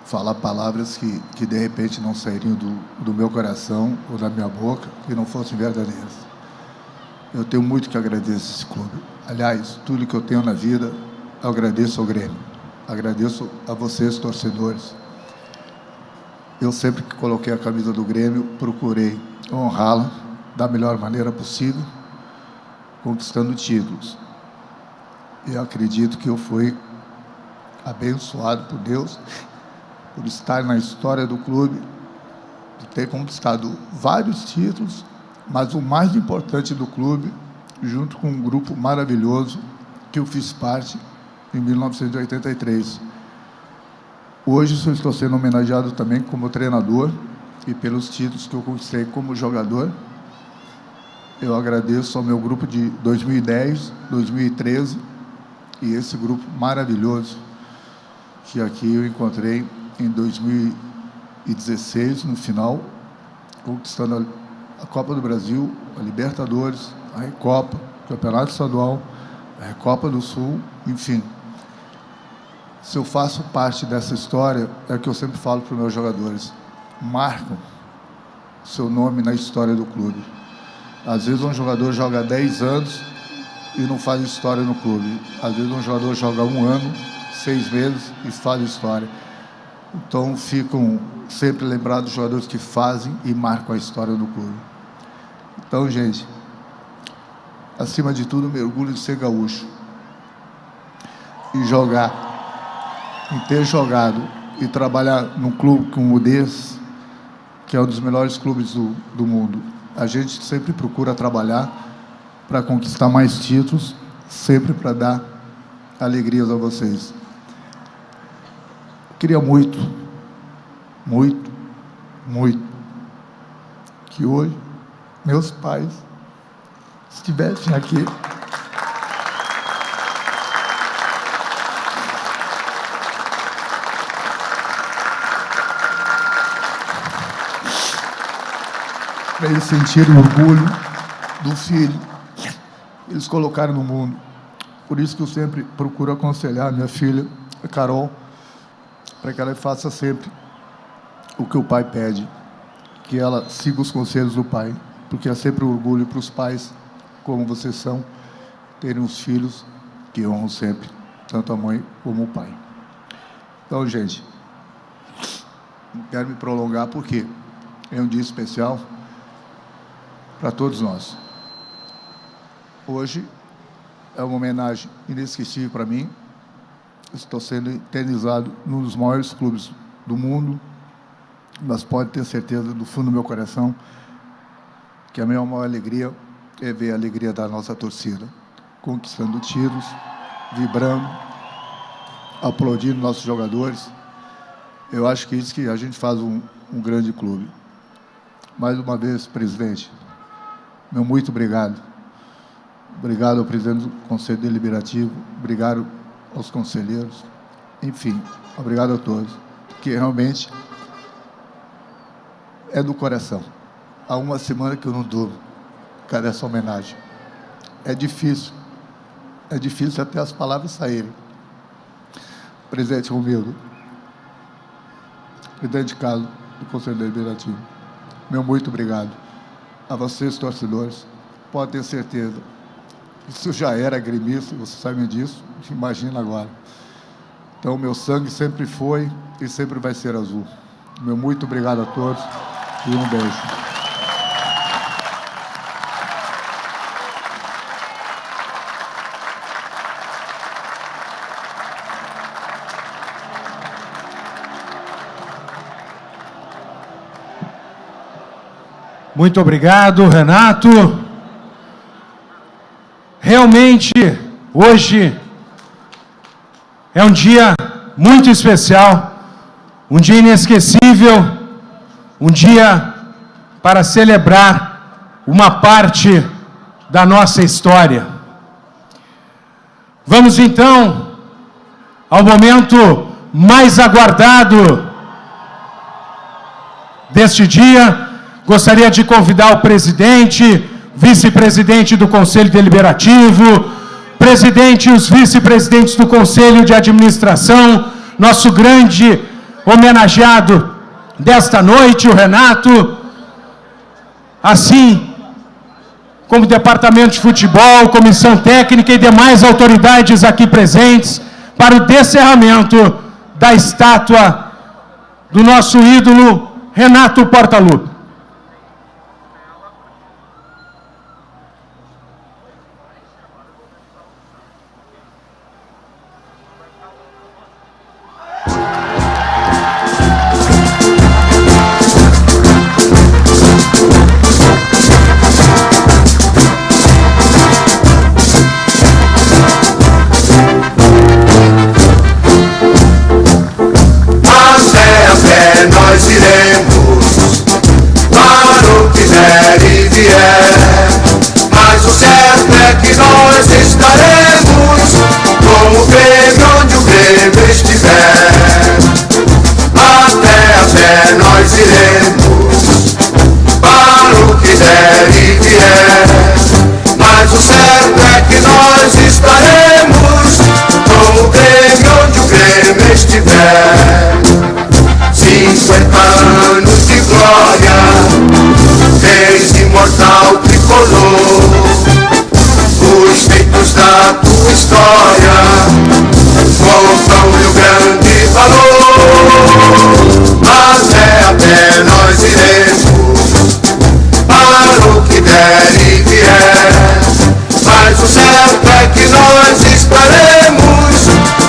falar palavras que de repente não sairiam do meu coração ou da minha boca, que não fossem verdadeiras. Eu tenho muito que agradecer esse clube. Aliás, tudo que eu tenho na vida, eu agradeço ao Grêmio. Agradeço a vocês, torcedores. Eu sempre que coloquei a camisa do Grêmio, procurei honrá-la da melhor maneira possível, conquistando títulos. E eu acredito que eu fui abençoado por Deus, por estar na história do clube, de ter conquistado vários títulos, mas o mais importante do clube, junto com um grupo maravilhoso que eu fiz parte em 1983. Hoje eu estou sendo homenageado também como treinador e pelos títulos que eu conquistei como jogador. Eu agradeço ao meu grupo de 2010, 2013 e esse grupo maravilhoso que aqui eu encontrei em 2016, no final, conquistando a Copa do Brasil, a Libertadores, a Recopa, o Campeonato Estadual, a Recopa do Sul, enfim. Se eu faço parte dessa história, é o que eu sempre falo para os meus jogadores. Marcam seu nome na história do clube. Às vezes um jogador joga 10 anos e não faz história no clube. Às vezes um jogador joga 1 ano, 6 meses e faz história. Então ficam sempre lembrados dos jogadores que fazem e marcam a história do clube. Então, gente, acima de tudo, me orgulho de ser gaúcho. E em ter jogado e trabalhar num clube como o desse, que é um dos melhores clubes do mundo. A gente sempre procura trabalhar para conquistar mais títulos, sempre para dar alegrias a vocês. Eu queria muito, muito, muito que hoje meus pais estivessem aqui. Para eles sentirem orgulho do filho que eles colocaram no mundo. Por isso que eu sempre procuro aconselhar minha filha a Carol, para que ela faça sempre o que o pai pede, que ela siga os conselhos do pai, porque é sempre um orgulho para os pais, como vocês são, terem os filhos que honram sempre, tanto a mãe como o pai. Então, gente, não quero me prolongar, porque é um dia especial para todos nós. Hoje é uma homenagem inesquecível para mim. Estou sendo eternizado num dos maiores clubes do mundo, mas pode ter certeza, do fundo do meu coração, que a minha maior alegria é ver a alegria da nossa torcida, conquistando títulos, vibrando, aplaudindo nossos jogadores. Eu acho que é isso que a gente faz um grande clube. Mais uma vez, presidente, meu muito obrigado. Obrigado ao presidente do Conselho Deliberativo, obrigado aos conselheiros, enfim, obrigado a todos, que realmente é do coração. Há uma semana que eu não durmo, cadê essa homenagem? É difícil até as palavras saírem. Presidente Romildo, presidente Carlos do Conselho Deliberativo, meu muito obrigado. A vocês, torcedores, podem ter certeza, isso já era gremista, vocês sabem disso, imagina agora. Então, meu sangue sempre foi e sempre vai ser azul. Meu muito obrigado a todos e um beijo. Muito obrigado, Renato. Realmente, hoje é um dia muito especial, um dia inesquecível, um dia para celebrar uma parte da nossa história. Vamos então ao momento mais aguardado deste dia. Gostaria de convidar o presidente, vice-presidente do Conselho Deliberativo, presidente e os vice-presidentes do Conselho de Administração, nosso grande homenageado desta noite, o Renato, assim como o Departamento de Futebol, Comissão Técnica e demais autoridades aqui presentes, para o descerramento da estátua do nosso ídolo, Renato Portaluppi. Nós iremos para o que der e vier, mas o certo é que nós estaremos com o Grêmio onde o Grêmio estiver. Até nós iremos para o que der e vier, mas o certo é que nós estaremos com o Grêmio onde o Grêmio estiver. 50 anos de glória, desde imortal tricolor, os feitos da tua história contam-lhe o grande valor. Até nós iremos para o que der e vier, mas o certo é que nós estaremos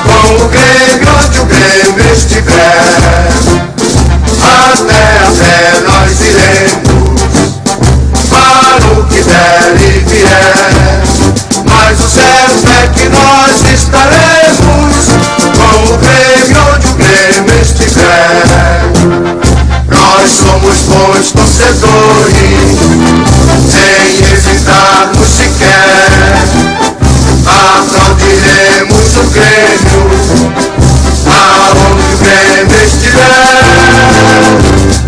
com o Grêmio onde o Grêmio estiver. Até nós iremos para o que der e vier, mas o certo é que nós estaremos com o Grêmio onde o Grêmio estiver. Nós somos bons torcedores, sem hesitarmos sequer, aplaudiremos o Grêmio aonde o Grêmio estiver.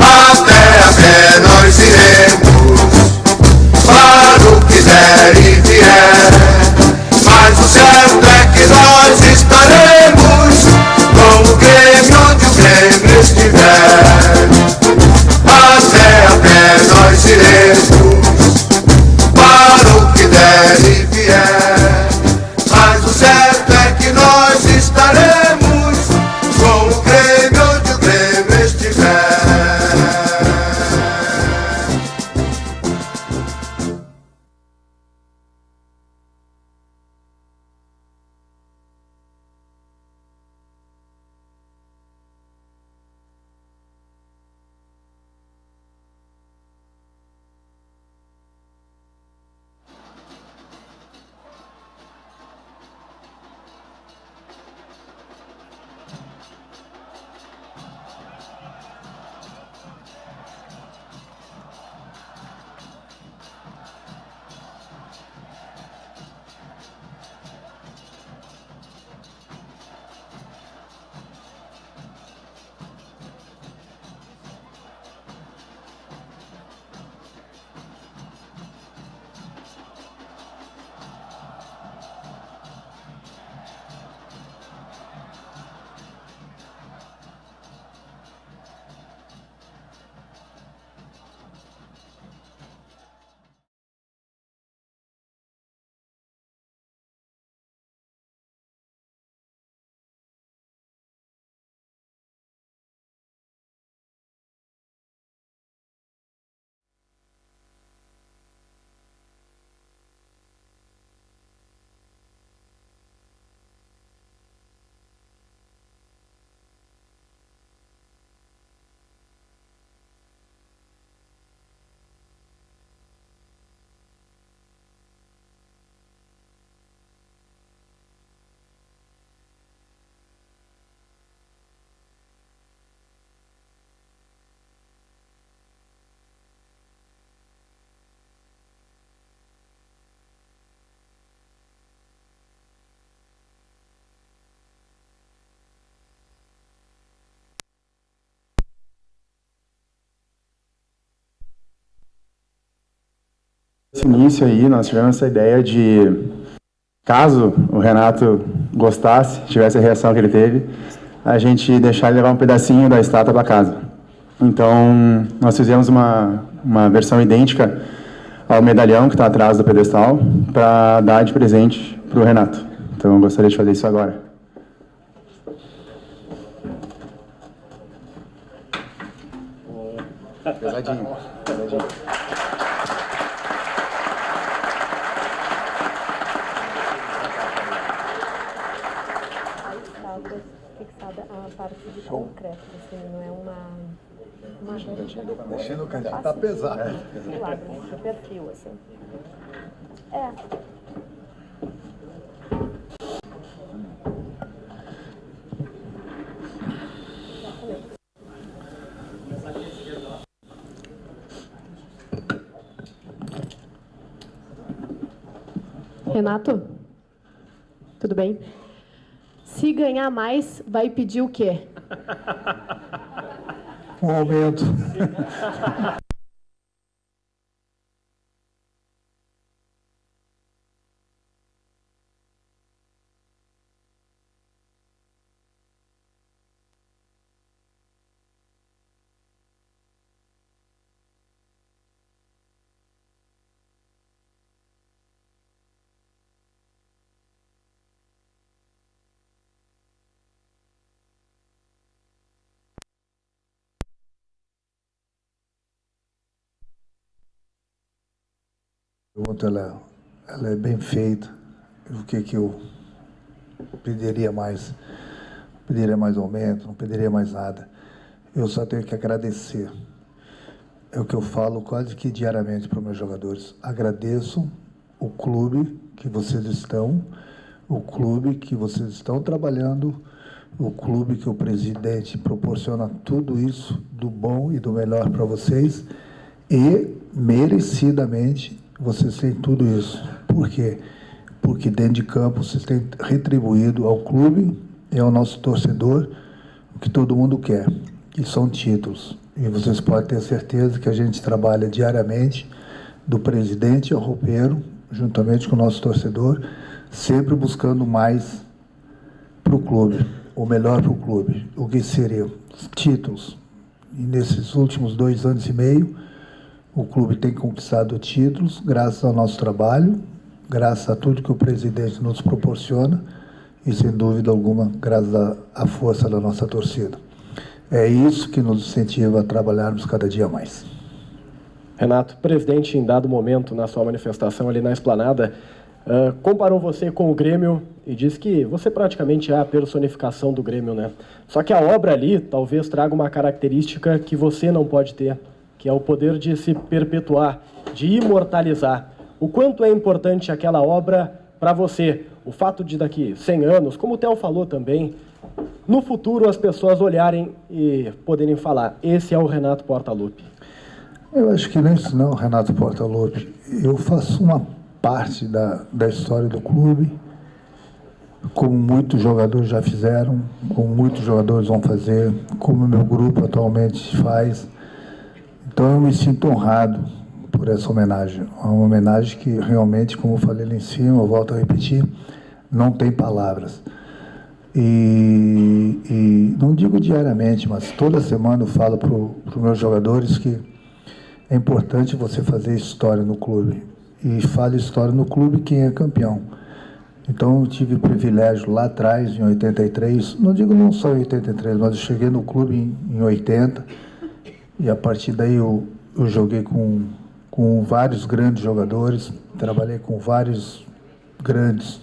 Até nós iremos para o que der e vier, mas o certo é que nós estaremos Nesse início aí, nós tivemos essa ideia de, caso o Renato gostasse, tivesse a reação que ele teve, a gente deixar ele levar um pedacinho da estátua para casa. Então, nós fizemos uma versão idêntica ao medalhão que está atrás do pedestal, para dar de presente para o Renato. Então, eu gostaria de fazer isso agora. Pesadinho. Fixada a parte de concreto, assim, não é uma Deixando o candidato tá pesado. do lado, do perfil, assim. É. Renato, tudo bem? Se ganhar mais, vai pedir o quê? Um aumento. A pergunta ela é bem feita. O que eu pediria mais? Pediria mais aumento, não pediria mais nada. Eu só tenho que agradecer. É o que eu falo quase que diariamente para os meus jogadores. Agradeço o clube que vocês estão, o clube que vocês estão trabalhando, o clube que o presidente proporciona tudo isso do bom e do melhor para vocês e, merecidamente, vocês têm tudo isso. Por quê? Porque dentro de campo vocês têm retribuído ao clube e ao nosso torcedor o que todo mundo quer, que são títulos. E vocês podem ter certeza que a gente trabalha diariamente, do presidente ao roupeiro, juntamente com o nosso torcedor, sempre buscando mais para o clube, o melhor para o clube. O que seriam títulos. E nesses últimos 2 anos e meio, o clube tem conquistado títulos graças ao nosso trabalho, graças a tudo que o presidente nos proporciona e, sem dúvida alguma, graças à força da nossa torcida. É isso que nos incentiva a trabalharmos cada dia mais. Renato, o presidente, em dado momento, na sua manifestação ali na Esplanada, comparou você com o Grêmio e disse que você praticamente é a personificação do Grêmio, né? Só que a obra ali talvez traga uma característica que você não pode ter, que é o poder de se perpetuar, de imortalizar. O quanto é importante aquela obra para você? O fato de daqui 100 anos, como o Theo falou também, no futuro as pessoas olharem e poderem falar, esse é o Renato Portaluppi. Eu acho que nem isso não, Renato Portaluppi. Eu faço uma parte da história do clube, como muitos jogadores já fizeram, como muitos jogadores vão fazer, como o meu grupo atualmente faz. Então eu me sinto honrado por essa homenagem. É uma homenagem que realmente, como eu falei lá em cima, eu volto a repetir, não tem palavras. E não digo diariamente, mas toda semana eu falo para os meus jogadores que é importante você fazer história no clube. E fale história no clube quem é campeão. Então eu tive o privilégio lá atrás, em 83, não digo não só em 83, mas eu cheguei no clube em 80, e a partir daí eu joguei com vários grandes jogadores, trabalhei com vários grandes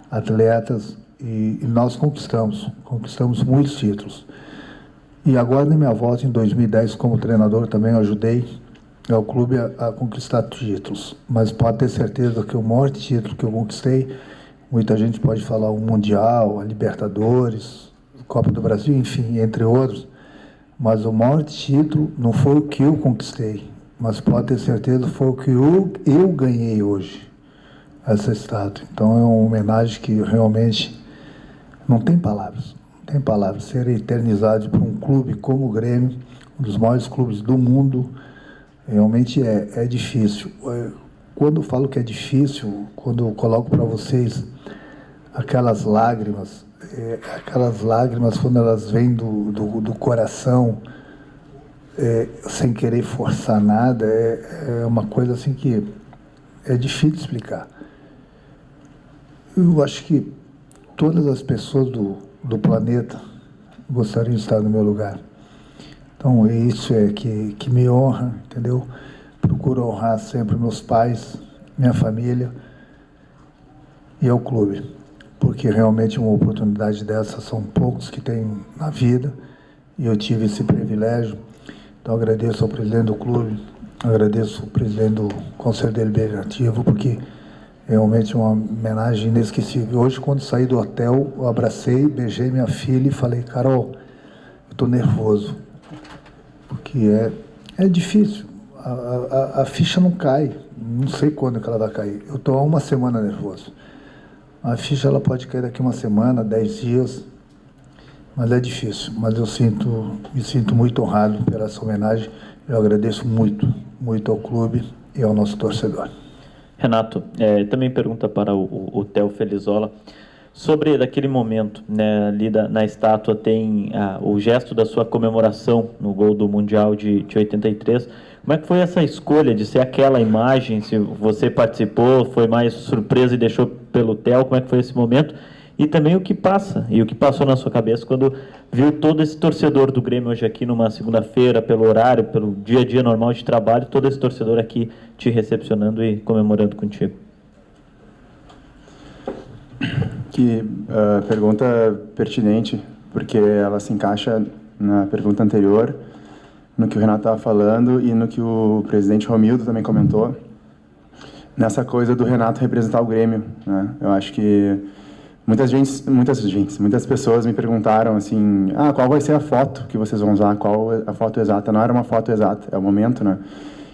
atletas e nós conquistamos muitos títulos. E agora, na minha volta, em 2010, como treinador, também eu ajudei ao clube a conquistar títulos. Mas pode ter certeza que o maior título que eu conquistei, muita gente pode falar o Mundial, a Libertadores, a Copa do Brasil, enfim, entre outros. Mas o maior título não foi o que eu conquistei, mas pode ter certeza foi o que eu ganhei hoje, essa estátua. Então é uma homenagem que realmente não tem palavras, não tem palavras. Ser eternizado por um clube como o Grêmio, um dos maiores clubes do mundo, realmente é difícil. quando eu falo que é difícil, quando eu coloco para vocês aquelas lágrimas quando elas vêm do coração, sem querer forçar nada, é uma coisa assim que é difícil de explicar. Eu acho que todas as pessoas do planeta gostariam de estar no meu lugar. Então, isso que me honra, entendeu? Procuro honrar sempre meus pais, minha família e ao clube, porque realmente uma oportunidade dessa são poucos que tem na vida e eu tive esse privilégio. Então, agradeço ao presidente do clube, agradeço ao presidente do Conselho Deliberativo, porque realmente é uma homenagem inesquecível. Hoje, quando saí do hotel, eu abracei, beijei minha filha e falei: Carol, eu estou nervoso, porque é difícil. A ficha não cai, não sei quando que ela vai cair. Eu estou há uma semana nervoso. A ficha ela pode cair daqui uma semana, 10 dias, mas é difícil. Mas eu me sinto muito honrado pela essa homenagem. Eu agradeço muito, muito ao clube e ao nosso torcedor. Renato, também pergunta para o Theo Felizola sobre daquele momento, né, ali na estátua tem o gesto da sua comemoração no gol do Mundial de 83. Como é que foi essa escolha de ser aquela imagem? Se você participou, foi mais surpresa e deixou pelo Theo, como é que foi esse momento? E também o que passa, e o que passou na sua cabeça quando viu todo esse torcedor do Grêmio hoje aqui numa segunda-feira, pelo horário, pelo dia a dia normal de trabalho, todo esse torcedor aqui te recepcionando e comemorando contigo. Que pergunta pertinente, porque ela se encaixa na pergunta anterior, no que o Renato estava falando e no que o presidente Romildo também comentou, nessa coisa do Renato representar o Grêmio, né? Eu acho que muitas pessoas me perguntaram assim: qual vai ser a foto que vocês vão usar? Qual a foto exata? Não era uma foto exata, é o momento, né?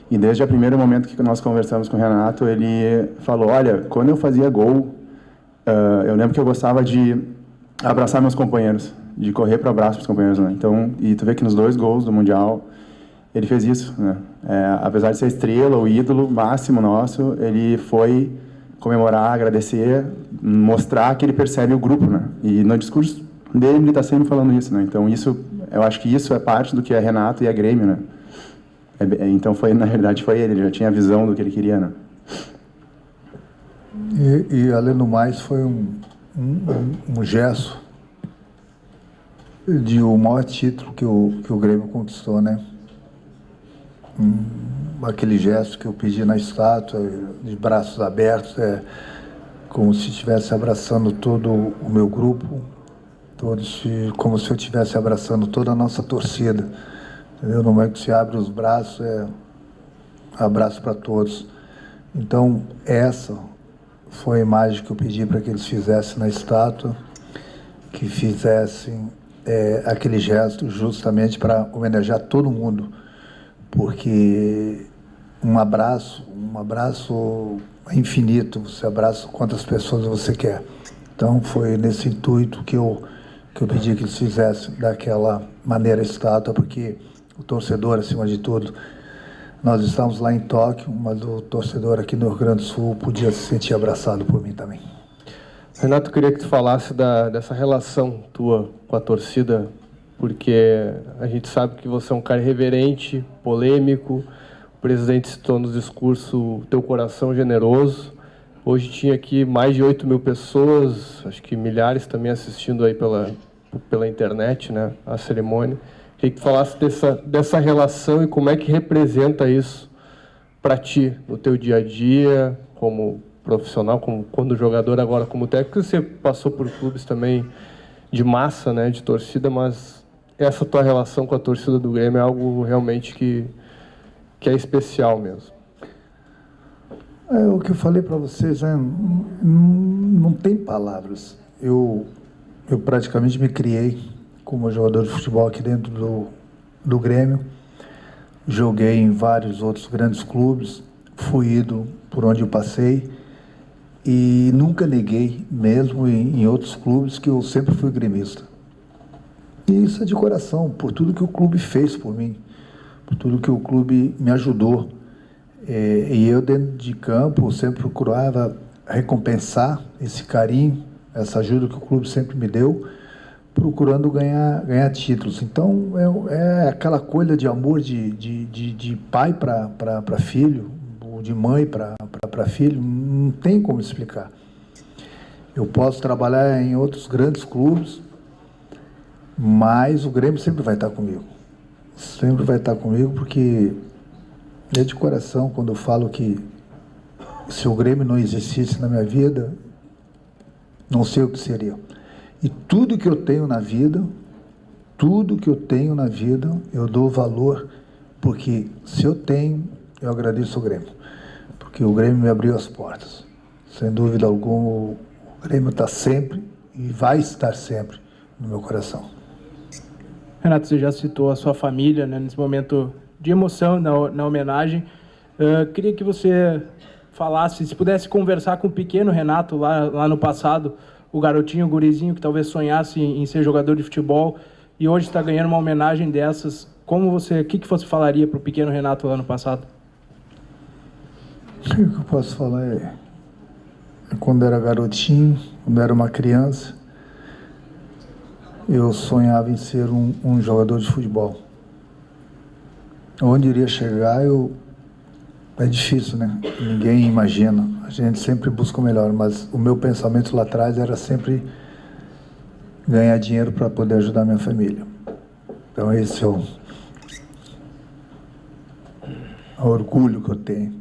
E desde o primeiro momento que nós conversamos com o Renato, ele falou: olha, quando eu fazia gol, eu lembro que eu gostava de abraçar meus companheiros, de correr para o abraço para os companheiros, né? Então, e tu vê que nos 2 gols do Mundial, ele fez isso, né? Apesar de ser a estrela, o ídolo máximo nosso, ele foi comemorar, agradecer, mostrar que ele percebe o grupo, né? E no discurso dele, ele está sempre falando isso, né? Então, eu acho que isso é parte do que é Renato e a Grêmio, né? Então, na realidade, foi ele já tinha a visão do que ele queria, né? E além do mais, foi um gesto de o maior título que o Grêmio conquistou, né? Aquele gesto que eu pedi na estátua, de braços abertos, como se estivesse abraçando todo o meu grupo, como se eu estivesse abraçando toda a nossa torcida. Entendeu? No momento que se abre os braços, abraço para todos. Então, essa foi a imagem que eu pedi para que eles fizessem na estátua, que fizessem aquele gesto justamente para homenagear todo mundo, porque um abraço é infinito, você abraça quantas pessoas você quer. Então foi nesse intuito que eu pedi que eles fizessem daquela maneira a estátua, porque o torcedor, acima de tudo, nós estamos lá em Tóquio, mas o torcedor aqui no Rio Grande do Sul podia se sentir abraçado por mim também. Renato, eu queria que tu falasse dessa relação tua com a torcida, porque a gente sabe que você é um cara irreverente, polêmico, o presidente citou no discurso teu coração generoso. Hoje tinha aqui mais de 8 mil pessoas, acho que milhares também assistindo aí pela internet, né, a cerimônia. Queria que tu falasse dessa relação e como é que representa isso para ti, no teu dia a dia, como profissional, como quando jogador, agora como técnico. Você passou por clubes também de massa, né, de torcida, mas essa tua relação com a torcida do Grêmio é algo realmente que é especial mesmo. O que eu falei para vocês, não tem palavras. Eu praticamente me criei como jogador de futebol aqui dentro do Grêmio. Joguei em vários outros grandes clubes, fui ido por onde eu passei e nunca neguei, mesmo em outros clubes, que eu sempre fui gremista. E isso é de coração, por tudo que o clube fez por mim, por tudo que o clube me ajudou. E eu, dentro de campo, sempre procurava recompensar esse carinho, essa ajuda que o clube sempre me deu, procurando ganhar títulos. Então, é aquela coisa de amor de pai para filho, ou de mãe para filho, não tem como explicar. Eu posso trabalhar em outros grandes clubes, mas o Grêmio sempre vai estar comigo. Sempre vai estar comigo, porque é de coração quando eu falo que se o Grêmio não existisse na minha vida, não sei o que seria. E tudo que eu tenho na vida, eu dou valor, porque se eu tenho, eu agradeço ao Grêmio. Porque o Grêmio me abriu as portas. Sem dúvida alguma, o Grêmio está sempre e vai estar sempre no meu coração. Renato, você já citou a sua família, né, nesse momento de emoção na homenagem. Queria que você falasse, se pudesse conversar com o pequeno Renato lá no passado, o garotinho, o gurizinho que talvez sonhasse em ser jogador de futebol e hoje está ganhando uma homenagem dessas. O que você falaria para o pequeno Renato lá no passado? O que eu posso falar é quando era garotinho, quando era uma criança, eu sonhava em ser um jogador de futebol. Onde iria chegar, é difícil, né? Ninguém imagina. A gente sempre busca o melhor, mas o meu pensamento lá atrás era sempre ganhar dinheiro para poder ajudar minha família. Então esse é o orgulho que eu tenho.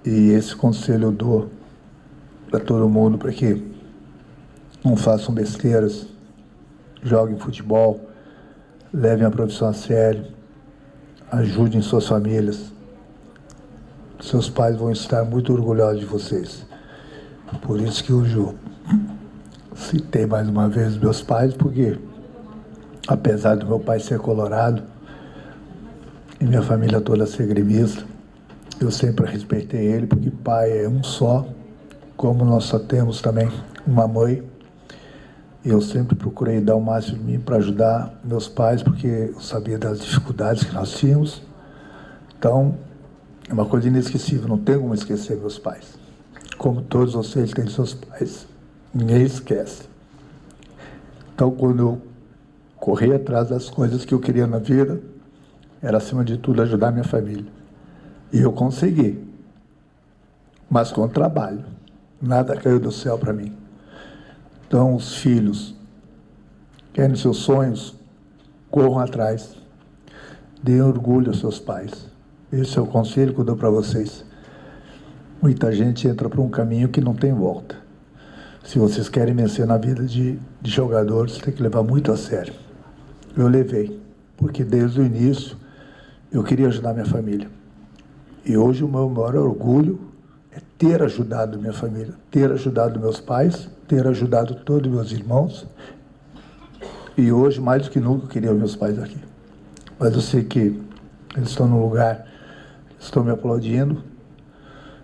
E esse conselho eu dou para todo mundo, para que não façam besteiras, joguem futebol, levem a profissão a sério, ajudem suas famílias. Seus pais vão estar muito orgulhosos de vocês. Por isso que hoje eu citei mais uma vez meus pais, porque apesar do meu pai ser colorado e minha família toda ser gremista, eu sempre respeitei ele, porque pai é um só, como nós só temos também uma mãe. Eu sempre procurei dar o máximo de mim para ajudar meus pais, porque eu sabia das dificuldades que nós tínhamos. Então, é uma coisa inesquecível, não tem como esquecer meus pais. Como todos vocês têm seus pais, ninguém esquece. Então, quando eu corri atrás das coisas que eu queria na vida, era, acima de tudo, ajudar minha família. E eu consegui, mas com trabalho. Nada caiu do céu para mim. Então, os filhos querem seus sonhos, corram atrás. Deem orgulho aos seus pais. Esse é o conselho que eu dou para vocês. Muita gente entra por um caminho que não tem volta. Se vocês querem vencer na vida de jogadores, tem que levar muito a sério. Eu levei, porque desde o início eu queria ajudar minha família. E hoje o meu maior orgulho é ter ajudado minha família, ter ajudado meus pais, ter ajudado todos meus irmãos. E hoje, mais do que nunca, eu queria meus pais aqui. Mas eu sei que eles estão no lugar, estão me aplaudindo,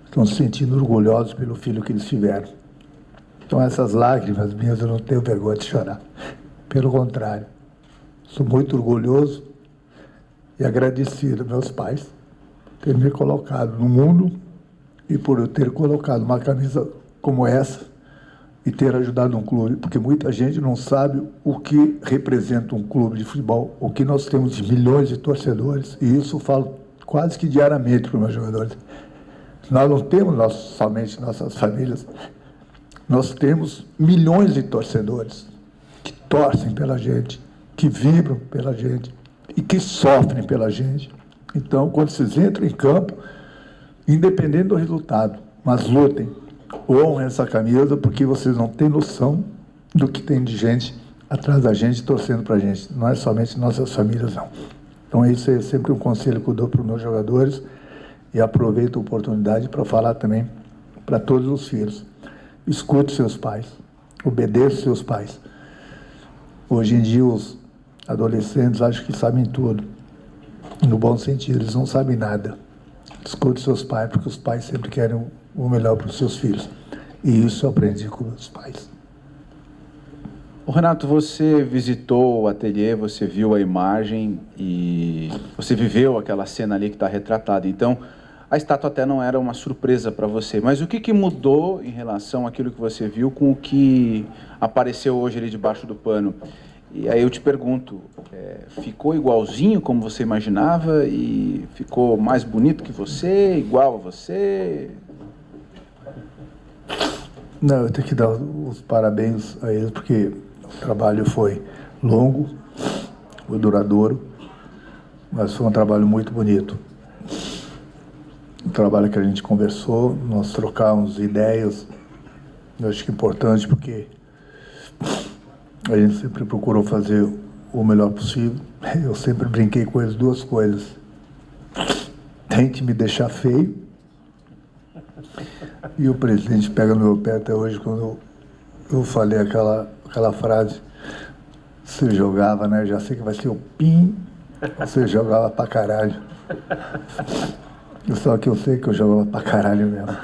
estão se sentindo orgulhosos pelo filho que eles tiveram. Então essas lágrimas minhas, eu não tenho vergonha de chorar. Pelo contrário, sou muito orgulhoso e agradecido aos meus pais por terem me colocado no mundo e por eu ter colocado uma camisa como essa e ter ajudado um clube, porque muita gente não sabe o que representa um clube de futebol, o que nós temos de milhões de torcedores, e isso eu falo quase que diariamente para os meus jogadores. Nós não temos somente nossas famílias, nós temos milhões de torcedores que torcem pela gente, que vibram pela gente e que sofrem pela gente. Então, quando vocês entram em campo, independente do resultado, mas lutem, honrem essa camisa, porque vocês não têm noção do que tem de gente atrás da gente, torcendo para a gente. Não é somente nossas famílias, não. Então, isso é sempre um conselho que eu dou para os meus jogadores, e aproveito a oportunidade para falar também para todos os filhos. Escute seus pais, obedeça seus pais. Hoje em dia, os adolescentes acham que sabem tudo. No bom sentido, eles não sabem nada. Escute seus pais, porque os pais sempre querem o melhor para os seus filhos. E isso eu aprendi com meus pais. Renato, você visitou o ateliê, você viu a imagem e você viveu aquela cena ali que está retratada. Então, a estátua até não era uma surpresa para você. Mas o que mudou em relação àquilo que você viu com o que apareceu hoje ali debaixo do pano? E aí eu te pergunto, ficou igualzinho como você imaginava e ficou mais bonito que você, igual a você? Não, eu tenho que dar os parabéns a eles, porque o trabalho foi longo, foi duradouro, mas foi um trabalho muito bonito. Um trabalho que a gente conversou, nós trocamos ideias, eu acho que é importante, porque a gente sempre procurou fazer o melhor possível. Eu sempre brinquei com eles duas coisas. Tente me deixar feio. E o presidente pega no meu pé até hoje quando eu falei aquela frase. Você jogava, né? Eu já sei que vai ser o PIN. Você jogava pra caralho. Só que eu sei que eu jogava pra caralho mesmo.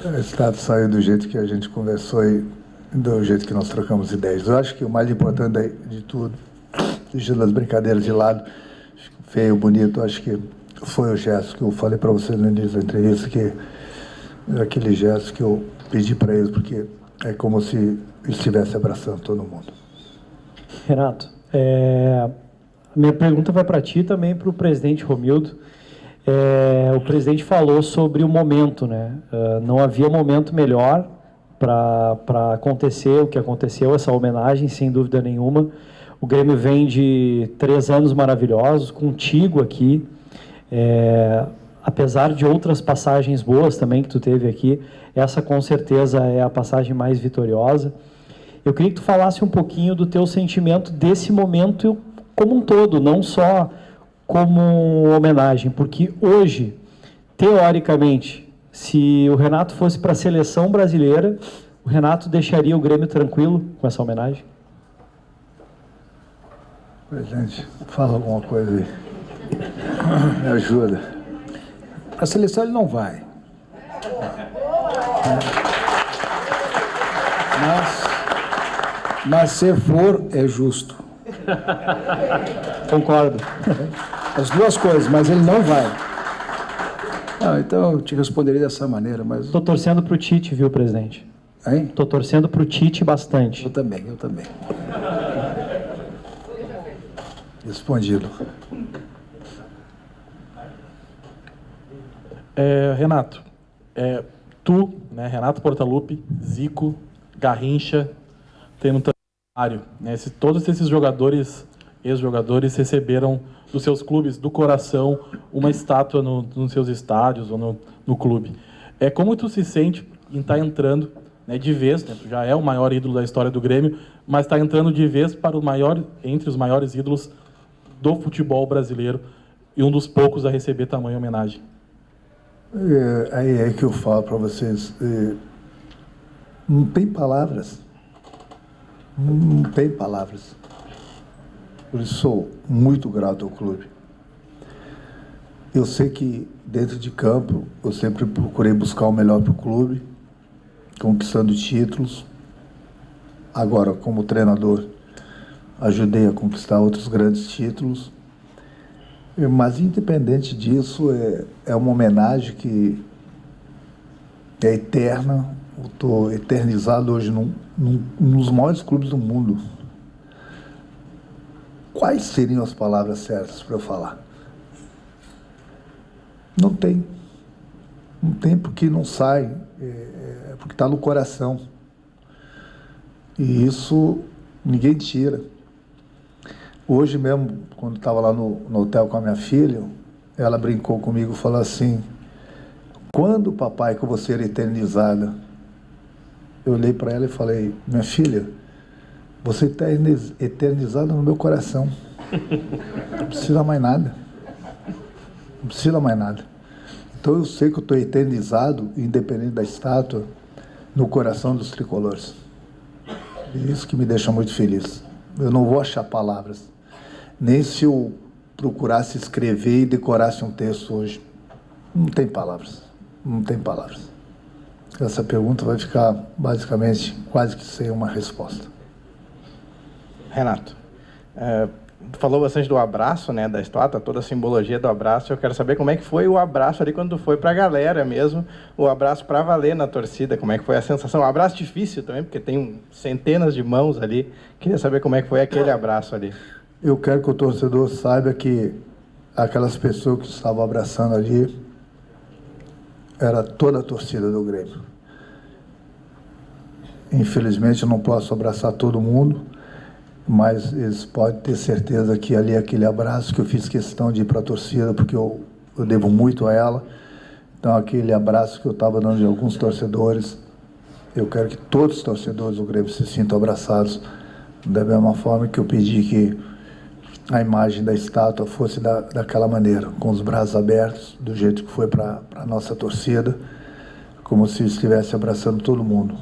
O estado saiu do jeito que a gente conversou e do jeito que nós trocamos ideias. Eu acho que o mais importante de tudo, deixando as brincadeiras de lado, feio, bonito, acho que foi o gesto que eu falei para vocês no início da entrevista, que é aquele gesto que eu pedi para eles, porque é como se estivesse abraçando todo mundo. Renato, a minha pergunta vai para ti também, para o presidente Romildo. O presidente falou sobre o momento, né? Não havia momento melhor para acontecer o que aconteceu, essa homenagem, sem dúvida nenhuma. O Grêmio vem de 3 anos maravilhosos, contigo aqui. Apesar de outras passagens boas também que tu teve aqui, essa com certeza é a passagem mais vitoriosa. Eu queria que tu falasse um pouquinho do teu sentimento desse momento como um todo, não só como homenagem, porque hoje, teoricamente, se o Renato fosse para a seleção brasileira, o Renato deixaria o Grêmio tranquilo com essa homenagem? Presidente, fala alguma coisa aí. Me ajuda. A seleção ele não vai. Mas se for, é justo. Concordo. As duas coisas, mas ele não vai. Não, então eu te responderia dessa maneira, mas... Estou torcendo para o Tite, viu, presidente? Hein? Estou torcendo para o Tite bastante. Eu também. Respondido. Renato, tu, né, Renato Portaluppi, Zico, Garrincha, tem no trabalho, né, todos esses jogadores, ex-jogadores, receberam dos seus clubes, do coração, uma estátua nos seus estádios ou no clube. Como tu se sente em estar entrando, né, de vez, né, tu já é o maior ídolo da história do Grêmio, mas está entrando de vez para entre os maiores ídolos do futebol brasileiro e um dos poucos a receber tamanha homenagem? Aí é que eu falo para vocês, não tem palavras. Não tem palavras. Por isso sou muito grato ao clube. Eu sei que dentro de campo eu sempre procurei buscar o melhor para o clube, conquistando títulos. Agora, como treinador, ajudei a conquistar outros grandes títulos. Mas, independente disso, é uma homenagem que é eterna. Eu estou eternizado hoje num dos maiores clubes do mundo. Quais seriam as palavras certas para eu falar? Não tem. Não tem porque não sai, porque está no coração. E isso ninguém tira. Hoje mesmo, quando estava lá no hotel com a minha filha, ela brincou comigo e falou assim: quando, papai, que eu vou ser eternizada? Eu olhei para ela e falei: minha filha, você está eternizada no meu coração. Não precisa mais nada. Não precisa mais nada. Então eu sei que eu estou eternizado, independente da estátua, no coração dos tricolores. E isso que me deixa muito feliz. Eu não vou achar palavras. Nem se eu procurasse escrever e decorasse um texto hoje. Não tem palavras. Não tem palavras. essa pergunta vai ficar basicamente quase que sem uma resposta. Renato, tu falou bastante do abraço, né, da estátua, toda a simbologia do abraço. Eu quero saber como é que foi o abraço ali quando tu foi para a galera mesmo, o abraço para valer na torcida, como é que foi a sensação? Um abraço difícil também, porque tem centenas de mãos ali. Queria saber como é que foi aquele abraço ali. Eu quero que o torcedor saiba que aquelas pessoas que estavam abraçando ali era toda a torcida do Grêmio. Infelizmente, eu não posso abraçar todo mundo, mas eles podem ter certeza que ali aquele abraço que eu fiz questão de ir para a torcida, porque eu devo muito a ela. Então, aquele abraço que eu estava dando de alguns torcedores, eu quero que todos os torcedores do Grêmio se sintam abraçados, da mesma forma que eu pedi que a imagem da estátua fosse daquela maneira, com os braços abertos, do jeito que foi para a nossa torcida, como se estivesse abraçando todo mundo.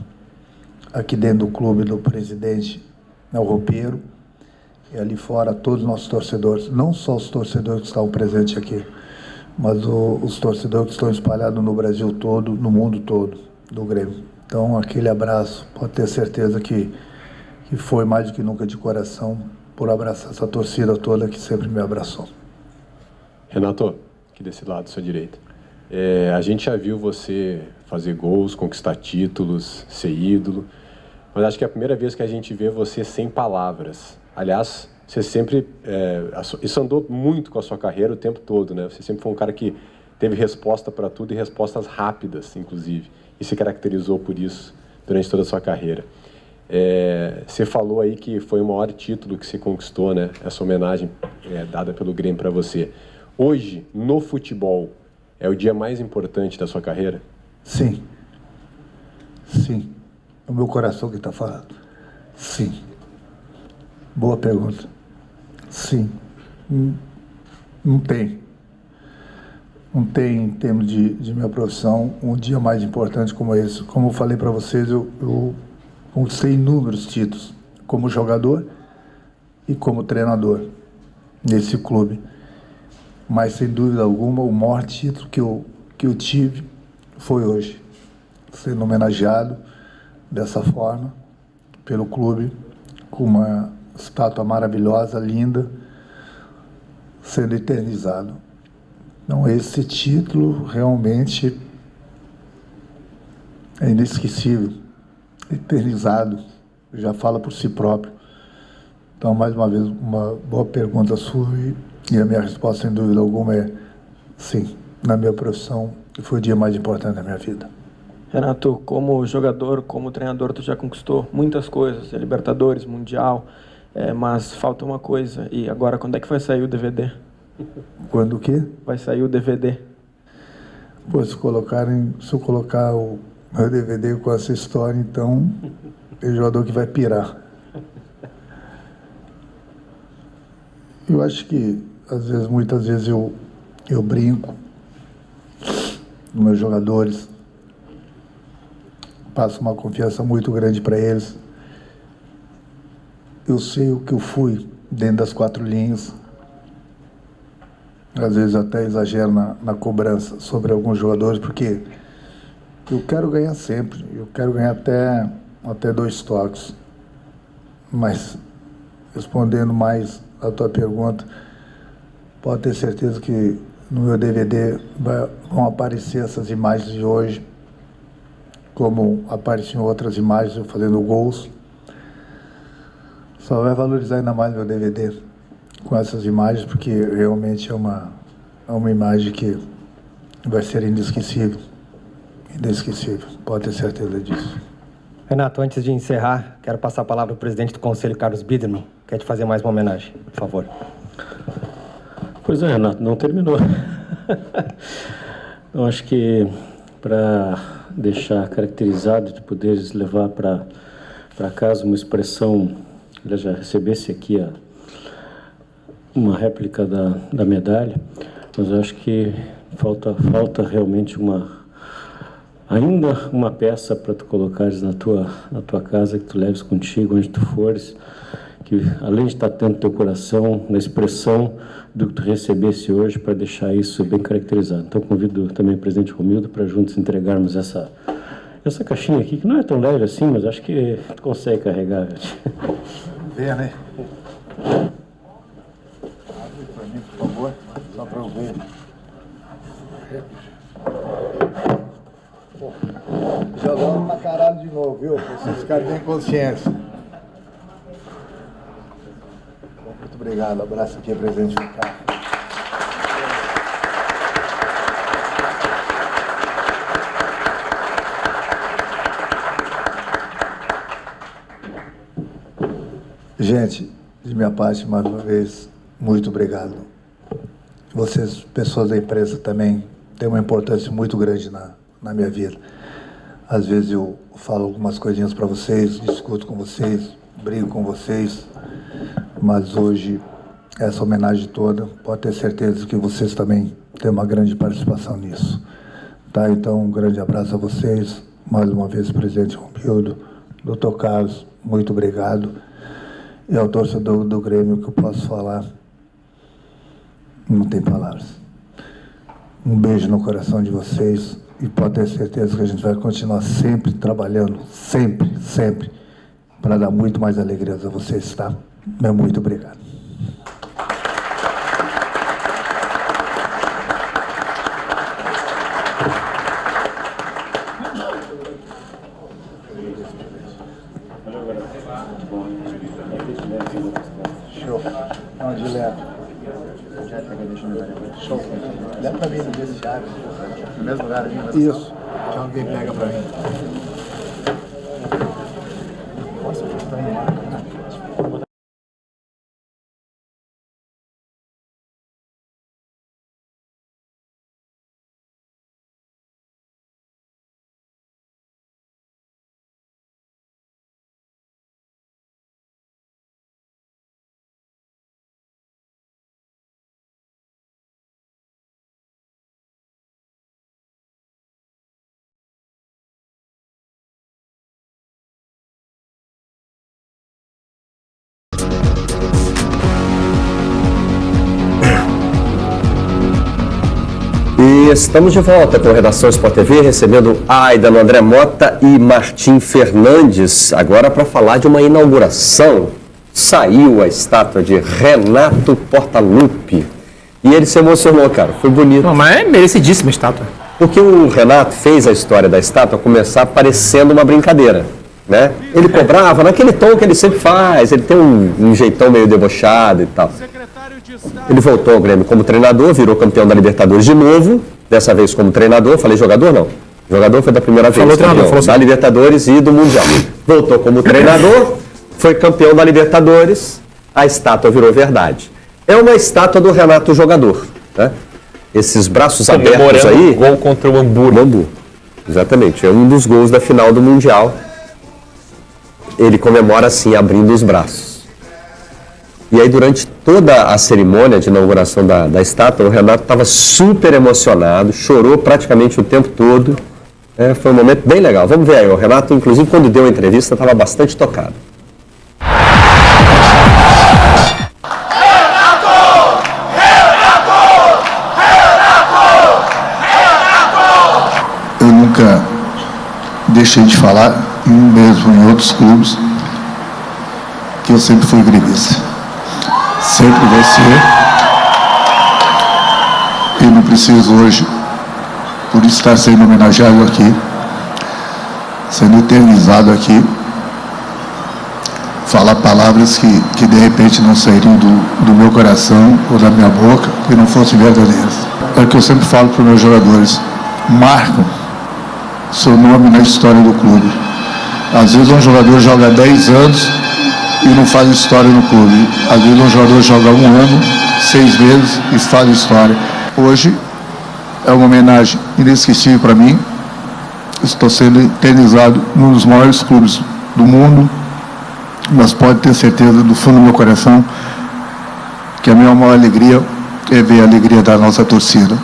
Aqui dentro do clube do presidente, o roupeiro, e ali fora todos os nossos torcedores, não só os torcedores que estão presentes aqui, mas os torcedores que estão espalhados no Brasil todo, no mundo todo, do Grêmio. Então, aquele abraço, pode ter certeza que foi mais do que nunca de coração, por abraçar essa torcida toda que sempre me abraçou. Renato, aqui desse lado, à sua direita. A gente já viu você fazer gols, conquistar títulos, ser ídolo, mas acho que é a primeira vez que a gente vê você sem palavras. Aliás, você sempre... isso andou muito com a sua carreira o tempo todo, né? Você sempre foi um cara que teve resposta para tudo e respostas rápidas, inclusive. E se caracterizou por isso durante toda a sua carreira. Você falou aí que foi o maior título que você conquistou, né? Essa homenagem dada pelo Grêmio para você. Hoje, no futebol, é o dia mais importante da sua carreira? Sim. Sim. É o meu coração que está falando. Sim. Boa pergunta. Sim. Não tem. Não tem, em termos de minha profissão, um dia mais importante como esse. Como eu falei para vocês, eu conquistei inúmeros títulos como jogador e como treinador nesse clube. Mas, sem dúvida alguma, o maior título que eu tive foi hoje, sendo homenageado dessa forma pelo clube, com uma estátua maravilhosa, linda, sendo eternizado. Então, esse título realmente é inesquecível, eternizado, já fala por si próprio. Então, mais uma vez, uma boa pergunta sua, e a minha resposta, sem dúvida alguma, é sim. Na minha profissão, foi o dia mais importante da minha vida. Renato, como jogador, como treinador, tu já conquistou muitas coisas, Libertadores, Mundial, mas falta uma coisa. E agora, quando é que vai sair o DVD? Quando o quê? Vai sair o DVD. Pô, se eu colocar o meu DVD com essa história, então, é o jogador que vai pirar. Eu acho que, muitas vezes eu brinco com meus jogadores, passo uma confiança muito grande para eles. Eu sei o que eu fui dentro das 4 linhas. Às vezes até exagero na cobrança sobre alguns jogadores, porque eu quero ganhar sempre. Eu quero ganhar até 2 toques. Mas, respondendo mais a tua pergunta, pode ter certeza que no meu DVD vão aparecer essas imagens de hoje, como apareciam outras imagens eu fazendo gols. Só vai valorizar ainda mais meu DVD com essas imagens, porque realmente é uma imagem que vai ser inesquecível. Inesquecível, pode ter certeza disso. Renato, antes de encerrar, quero passar a palavra ao presidente do Conselho, Carlos Biderman. Quer te fazer mais uma homenagem, por favor. Pois é, Renato, não terminou. Eu acho que para deixar caracterizado, de poderes levar para casa uma expressão, eu já recebesse aqui uma réplica da medalha, mas eu acho que falta realmente ainda uma peça para tu colocares na tua casa, que tu leves contigo onde tu fores, que além de estar dentro do teu coração, na expressão do que tu recebesse hoje, para deixar isso bem caracterizado. Então convido também o presidente Romildo para juntos entregarmos essa Essa caixinha aqui, que não é tão leve assim, mas acho que tu consegue carregar. Vamos ver, né? Abre para mim, por favor, só para eu ver. Jogando na caralho de novo, viu? Pra vocês ficarem bem conscientes. Muito obrigado. Abraço aqui, presidente Ricardo. Gente, de minha parte, mais uma vez, muito obrigado. Vocês, pessoas da imprensa, também têm uma importância muito grande na minha vida. Às vezes eu falo algumas coisinhas para vocês, discuto com vocês, brigo com vocês, mas hoje, essa homenagem toda, pode ter certeza que vocês também têm uma grande participação nisso. Tá? Então, um grande abraço a vocês. Mais uma vez, presidente Romildo, doutor Carlos, muito obrigado. E ao torcedor do Grêmio, que eu posso falar, não tem palavras. Um beijo no coração de vocês e pode ter certeza que a gente vai continuar sempre trabalhando, sempre, sempre, para dar muito mais alegrias a vocês, tá? Meu muito obrigado. Show. Onde leva? Show. Leva pra mim no vestiário. No mesmo lugar ali? Isso. Que alguém pega pra mim. Nossa, tá indo lá. E estamos de volta com a Redação Sport TV, recebendo Aidano André Mota e Martim Fernandes, agora para falar de uma inauguração. Saiu a estátua de Renato Portaluppi e ele se emocionou, cara, foi bonito. Não, mas é merecidíssima a estátua. Porque o Renato fez a história da estátua começar parecendo uma brincadeira, né? Ele cobrava naquele tom que ele sempre faz, ele tem um jeitão meio debochado e tal. Ele voltou ao Grêmio como treinador, virou campeão da Libertadores de novo, dessa vez como treinador. Falei jogador, não. Jogador foi da primeira vez, campeão da Libertadores e do Mundial. Voltou como treinador, foi campeão da Libertadores, a estátua virou verdade. É uma estátua do Renato jogador, né? Esses braços abertos aí... Gol contra o Hamburgo. Exatamente, é um dos gols da final do Mundial. Ele comemora assim, abrindo os braços. E aí, durante toda a cerimônia de inauguração da estátua, o Renato estava super emocionado, chorou praticamente o tempo todo. Foi um momento bem legal. Vamos ver aí, o Renato, inclusive, quando deu a entrevista, estava bastante tocado. Eu nunca deixei de falar, mesmo em outros clubes, que eu sempre fui gremista. Sempre vai ser. E não preciso hoje, por estar sendo homenageado aqui, sendo eternizado aqui, falar palavras que de repente não sairiam do meu coração ou da minha boca, que não fossem verdadeiras. É o que eu sempre falo para os meus jogadores: marcam seu nome na história do clube. Às vezes um jogador joga 10 anos e não faz história no clube. Às vezes um jogador joga 1 ano, 6 meses e faz história. Hoje é uma homenagem inesquecível para mim. Estou sendo eternizado num dos maiores clubes do mundo, mas pode ter certeza do fundo do meu coração que a minha maior alegria é ver a alegria da nossa torcida.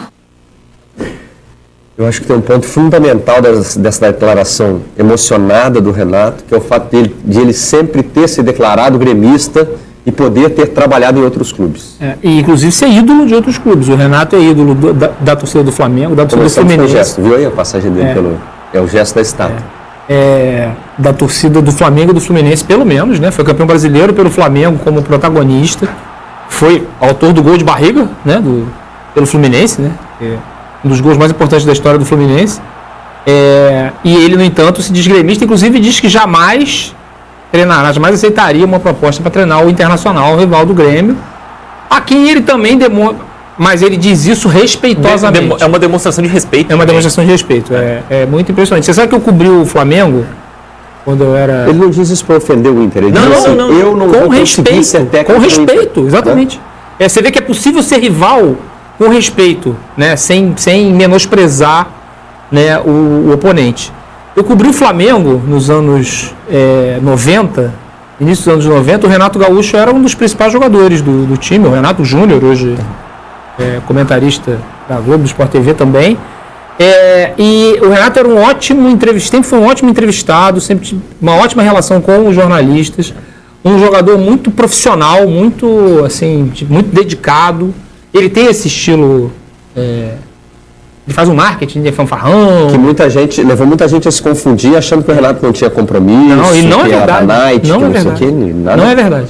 Eu acho que tem um ponto fundamental dessa declaração emocionada do Renato, que é o fato de ele sempre ter se declarado gremista e poder ter trabalhado em outros clubes. E inclusive ser ídolo de outros clubes. O Renato é ídolo da torcida do Flamengo, da torcida do Fluminense. Gesto, viu aí a passagem dele É o gesto da estátua. Da torcida do Flamengo e do Fluminense, pelo menos, né? Foi campeão brasileiro pelo Flamengo como protagonista. Foi autor do gol de barriga, né? Pelo Fluminense, né? Um dos gols mais importantes da história do Fluminense. E ele, no entanto, se diz gremista, inclusive diz que jamais treinará, jamais aceitaria uma proposta para treinar o Internacional, o rival do Grêmio, a quem ele também mas ele diz isso respeitosamente. É uma demonstração de respeito. É uma demonstração de respeito. É muito impressionante. Você sabe que eu cobri o Flamengo quando eu era... Ele não diz isso para ofender o Inter. Ele diz assim, não. eu não vou conseguir ser técnico. Com respeito, exatamente. Você vê que é possível ser rival com respeito, né? Sem menosprezar, né, o oponente. Eu cobri o Flamengo nos anos 90, início dos anos 90. O Renato Gaúcho era um dos principais jogadores do time. O Renato Júnior, hoje comentarista da Globo, do Sport TV também. E o Renato era um ótimo entrevistado, sempre foi um ótimo entrevistado, sempre tinha uma ótima relação com os jornalistas, um jogador muito profissional, muito, assim, muito dedicado. Ele tem esse estilo, ele faz um marketing de fanfarrão. Que levou muita gente a se confundir achando que o Renato não tinha compromisso, não, e não que é verdade. era night, não que é não verdade. sei o quê. Nada, não é verdade.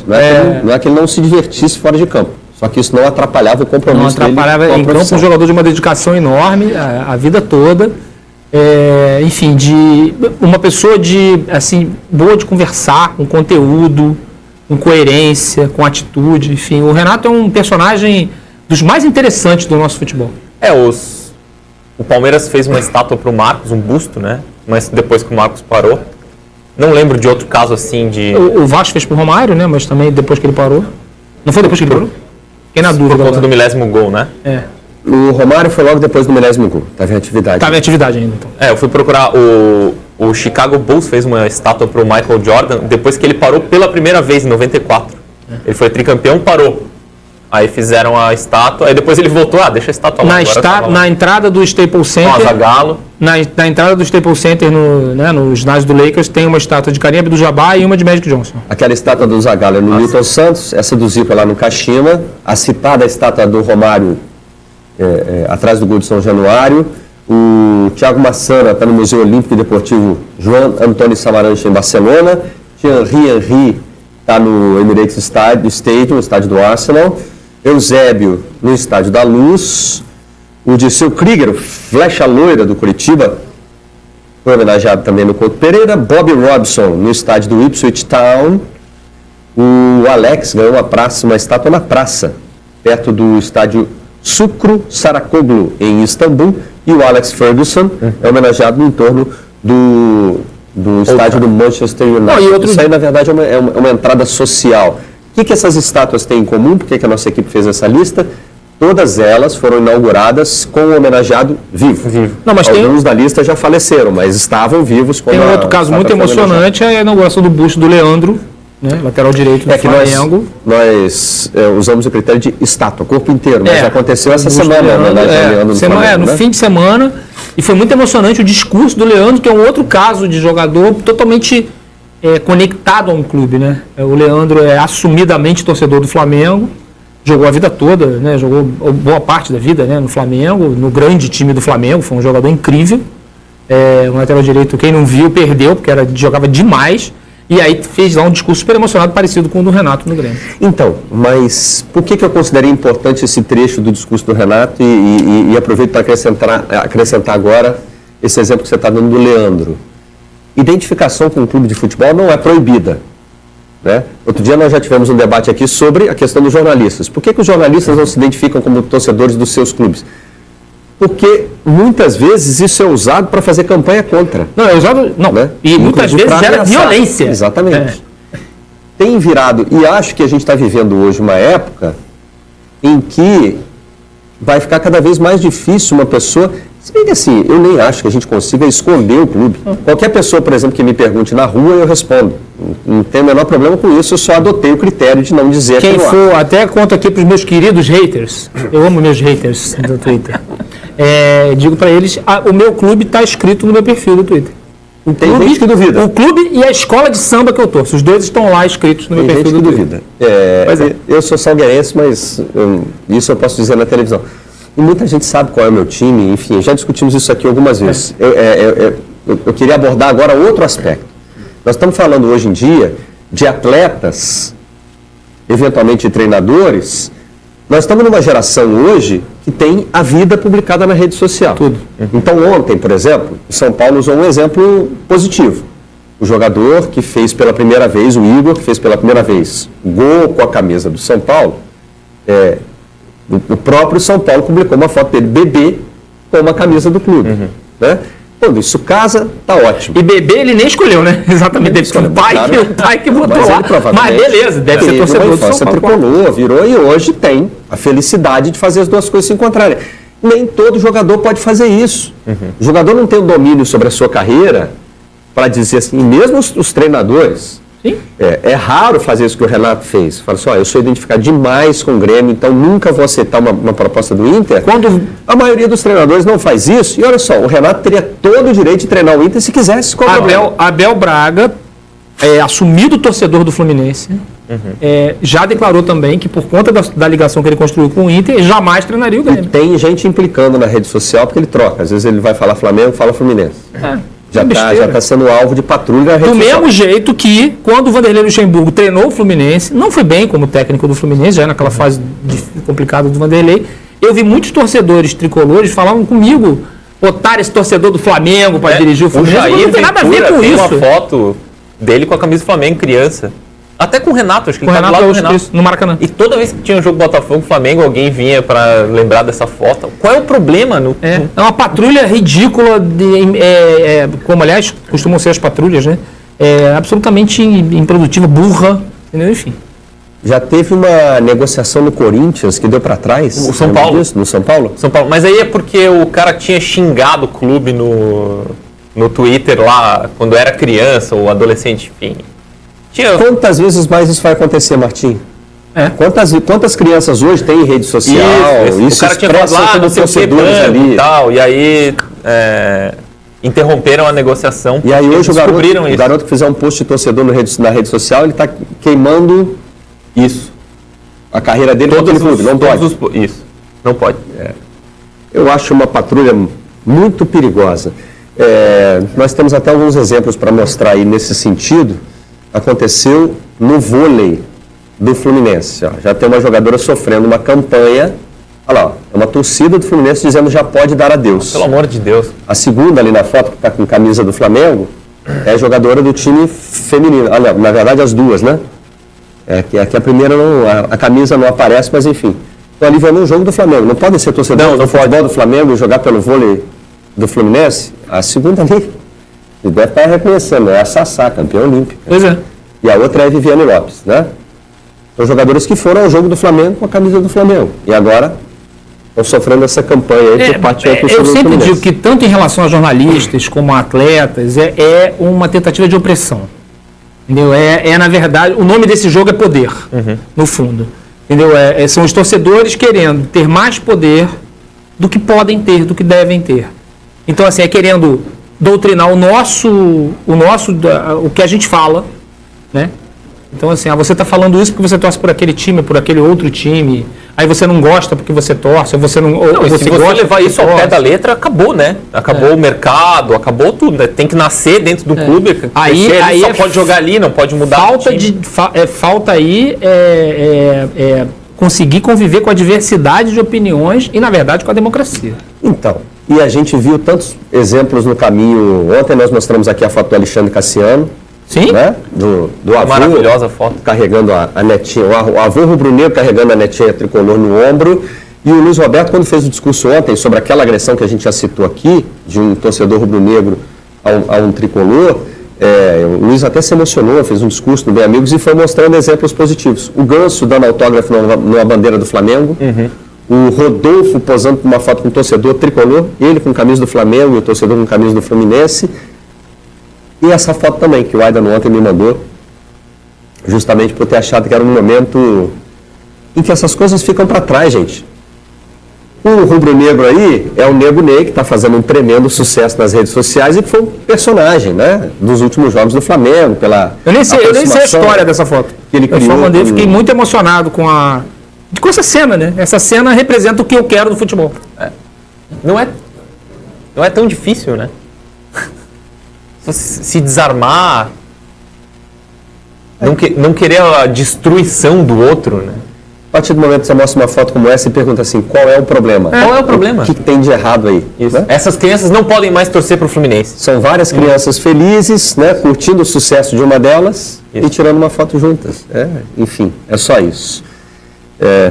Não é que ele não se divertisse fora de campo. Só que isso não atrapalhava o compromisso dele. Não atrapalhava em campo, um jogador de uma dedicação enorme a vida toda. Enfim, de uma pessoa boa de conversar, com conteúdo, com coerência, com atitude. Enfim, o Renato é um personagem dos mais interessantes do nosso futebol. O Palmeiras fez uma estátua para o Marcos, um busto, né? Mas depois que o Marcos parou. Não lembro de outro caso assim de... O Vasco fez para o Romário, né? Mas também depois que ele parou. Não foi depois que ele parou? Fiquei na dúvida. Por conta do 10º gol, né? O Romário foi logo depois do 10º gol. Estava em atividade. Estava em atividade ainda, então. Eu fui procurar. O Chicago Bulls fez uma estátua para o Michael Jordan depois que ele parou pela primeira vez, em 94. Ele foi tricampeão, parou. Aí fizeram a estátua, aí depois ele voltou, deixa a estátua lá. Na entrada do Staples Center, na entrada do Staples Center no ginásio do Lakers, tem uma estátua de Kareem Abdul-Jabbar e uma de Magic Johnson. Aquela estátua do Zagallo é no Newton Santos, essa do Zico é lá no Kashima, a citada estátua do Romário atrás do gol de São Januário, o Thiago Massana está no Museu Olímpico e Deportivo Joan Antoni Samaranch em Barcelona, Thierry Henry está no Emirates Stadium, o estádio do Arsenal, Eusébio no Estádio da Luz, o Dirceu Krieger, flecha loira do Curitiba, foi homenageado também no Couto Pereira, Bob Robson no estádio do Ipswich Town, o Alex ganhou uma estátua na praça, perto do estádio Sucru Saracoglu, em Istambul, e o Alex Ferguson é homenageado no entorno do estádio do Manchester United. Isso aí, na verdade, é uma entrada social. O que essas estátuas têm em comum? Por que a nossa equipe fez essa lista? Todas elas foram inauguradas com o homenageado vivo. Não, mas alguns da lista já faleceram, mas estavam vivos. Tem um outro caso muito emocionante, é a inauguração do busto do Leandro, né, lateral direito do Flamengo. Nós usamos o critério de estátua, corpo inteiro, mas aconteceu essa semana. No fim de semana, e foi muito emocionante o discurso do Leandro, que é um outro caso de jogador totalmente conectado a um clube, né? O Leandro é assumidamente torcedor do Flamengo, jogou a vida toda, né? Jogou boa parte da vida, né, no Flamengo, no grande time do Flamengo, foi um jogador incrível. Um lateral direito, quem não viu, perdeu, porque jogava demais. E aí fez lá um discurso super emocionado, parecido com o do Renato no Grêmio. Então, mas por que eu considerei importante esse trecho do discurso do Renato e aproveito para acrescentar agora esse exemplo que você está dando do Leandro? Identificação com um clube de futebol não é proibida, né? Outro dia nós já tivemos um debate aqui sobre a questão dos jornalistas. Por que os jornalistas não se identificam como torcedores dos seus clubes? Porque muitas vezes isso é usado para fazer campanha contra. Não, é usado. Não, né? E muitas vezes gera violência. Exatamente. Tem virado, e acho que a gente está vivendo hoje uma época em que vai ficar cada vez mais difícil uma pessoa. Se bem que assim, eu nem acho que a gente consiga esconder o clube. Qualquer pessoa, por exemplo, que me pergunte na rua, eu respondo. Não tenho o menor problema com isso, eu só adotei o critério de não dizer quem for, até conto aqui para os meus queridos haters, eu amo meus haters do Twitter. Digo para eles, o meu clube está escrito no meu perfil do Twitter. Tem gente que duvida. O clube e a escola de samba que eu torço, os dois estão lá escritos no meu perfil do Twitter. Eu sou salgueirense, mas isso eu posso dizer na televisão. E muita gente sabe qual é o meu time, enfim, já discutimos isso aqui algumas vezes. eu queria abordar agora outro aspecto. Nós estamos falando hoje em dia de atletas, eventualmente de treinadores. Nós estamos numa geração hoje que tem a vida publicada na rede social. Tudo. Então ontem, por exemplo, o São Paulo usou um exemplo positivo. O jogador que fez pela primeira vez, o Igor, que fez pela primeira vez gol com a camisa do São Paulo, o próprio São Paulo publicou uma foto dele, bebê, com uma camisa do clube. Né? Quando isso casa, tá ótimo. E bebê ele nem escolheu, né? Exatamente, o pai que botou lá. Mas beleza, deve ser torcedor do São Paulo. Tricolor, virou e hoje tem a felicidade de fazer as duas coisas se encontrarem. Nem todo jogador pode fazer isso. O jogador não tem o domínio sobre a sua carreira para dizer assim, e mesmo os treinadores. Sim. É raro fazer isso que o Renato fez. Fala assim, eu sou identificado demais com o Grêmio, então nunca vou aceitar uma proposta do Inter. Quando a maioria dos treinadores não faz isso, e olha só, o Renato teria todo o direito de treinar o Inter se quisesse. Abel Braga, assumido torcedor do Fluminense, já declarou também que por conta da ligação que ele construiu com o Inter, jamais treinaria o Grêmio. E tem gente implicando na rede social porque ele troca. Às vezes ele vai falar Flamengo, fala Fluminense. Já está sendo alvo de patrulha. Do mesmo jeito que, quando o Vanderlei Luxemburgo treinou o Fluminense, não foi bem como técnico do Fluminense, já naquela fase complicada do Vanderlei, eu vi muitos torcedores tricolores falavam comigo, botar esse torcedor do Flamengo para dirigir o Fluminense, Jair não tem nada a ver com tem isso. Uma foto dele com a camisa do Flamengo, criança. Até com o Renato, acho que ele tá do lado do Renato. No Maracanã. E toda vez que tinha um jogo Botafogo Flamengo, alguém vinha para lembrar dessa foto. Qual é o problema? É uma patrulha ridícula, como aliás costumam ser as patrulhas, né? Absolutamente improdutiva, burra, entendeu? Enfim. Já teve uma negociação no Corinthians que deu para trás? O São Paulo. No São Paulo? São Paulo. Mas aí é porque o cara tinha xingado o clube no Twitter lá, quando era criança ou adolescente, enfim. Quantas vezes mais isso vai acontecer, Martim? Quantas crianças hoje têm rede social? Isso o cara tinha falado lá, não sei o que, ali e tal, e aí interromperam a negociação. E aí hoje o garoto que fizer um post de torcedor na rede social, ele está queimando isso. A carreira dele todos clube, não pode. Isso, não pode. Eu acho uma patrulha muito perigosa. Nós temos até alguns exemplos para mostrar aí nesse sentido. Aconteceu no vôlei do Fluminense. Já tem uma jogadora sofrendo uma campanha. Olha lá, é uma torcida do Fluminense dizendo já pode dar adeus. Pelo amor de Deus. A segunda ali na foto, que está com camisa do Flamengo, é jogadora do time feminino. Olha, na verdade as duas, né? Que a primeira a camisa não aparece, mas enfim. Então ali vai no jogo do Flamengo. Não podem ser torcedores do futebol do Flamengo e jogar pelo vôlei do Fluminense? A segunda ali. E deve estar reconhecendo, é a Sassá, campeã olímpica. Pois é. E a outra é a Viviane Lopes, né? São jogadores que foram ao jogo do Flamengo com a camisa do Flamengo. E agora estão sofrendo essa campanha aí por parte da torcida eu do sempre Fluminense. digo que tanto em relação a jornalistas como a atletas, é uma tentativa de opressão. Entendeu? Na verdade, o nome desse jogo é poder, no fundo. Entendeu? São os torcedores querendo ter mais poder do que podem ter, do que devem ter. Então, assim, querendo doutrinar o que a gente fala, né? Então, assim, você está falando isso porque você torce por aquele time, por aquele outro time, aí você não gosta porque você torce, ou você não, ou se você levar isso ao pé da letra, acabou, né? Acabou o mercado, acabou tudo, né? Tem que nascer dentro do clube, aí só pode jogar ali, não pode mudar falta aí conseguir conviver com a diversidade de opiniões e, na verdade, com a democracia. Então, e a gente viu tantos exemplos no caminho. Ontem nós mostramos aqui a foto do Alexandre Cassiano. Sim. Né? Do avô. Maravilhosa foto. Carregando a netinha. O avô rubro-negro carregando a netinha tricolor no ombro. E o Luiz Roberto, quando fez o discurso ontem sobre aquela agressão que a gente já citou aqui, de um torcedor rubro-negro a um tricolor, o Luiz até se emocionou, fez um discurso no Bem Amigos e foi mostrando exemplos positivos. O Ganso dando autógrafo numa bandeira do Flamengo. O Rodolfo posando com uma foto com um torcedor tricolor, ele com camisa do Flamengo e o torcedor com camisa do Fluminense. E essa foto também, que o Aidan ontem me mandou, justamente por ter achado que era um momento em que essas coisas ficam para trás, gente. O rubro-negro aí é o Nego Ney, que está fazendo um tremendo sucesso nas redes sociais e que foi um personagem, né, dos últimos jogos do Flamengo, Eu nem sei a história dessa foto. Que ele criou. Eu só mandei, fiquei muito emocionado com essa cena, né? Essa cena representa o que eu quero do futebol. Não é tão difícil, né? se desarmar, não querer a destruição do outro, né? A partir do momento que você mostra uma foto como essa e pergunta assim, qual é o problema? Qual é o problema? O que tem de errado aí? Né? Essas crianças não podem mais torcer para o Fluminense. São várias crianças felizes, né, curtindo o sucesso de uma delas e tirando uma foto juntas. Enfim, é só isso.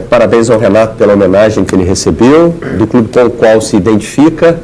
Parabéns ao Renato pela homenagem que ele recebeu, do clube com o qual se identifica.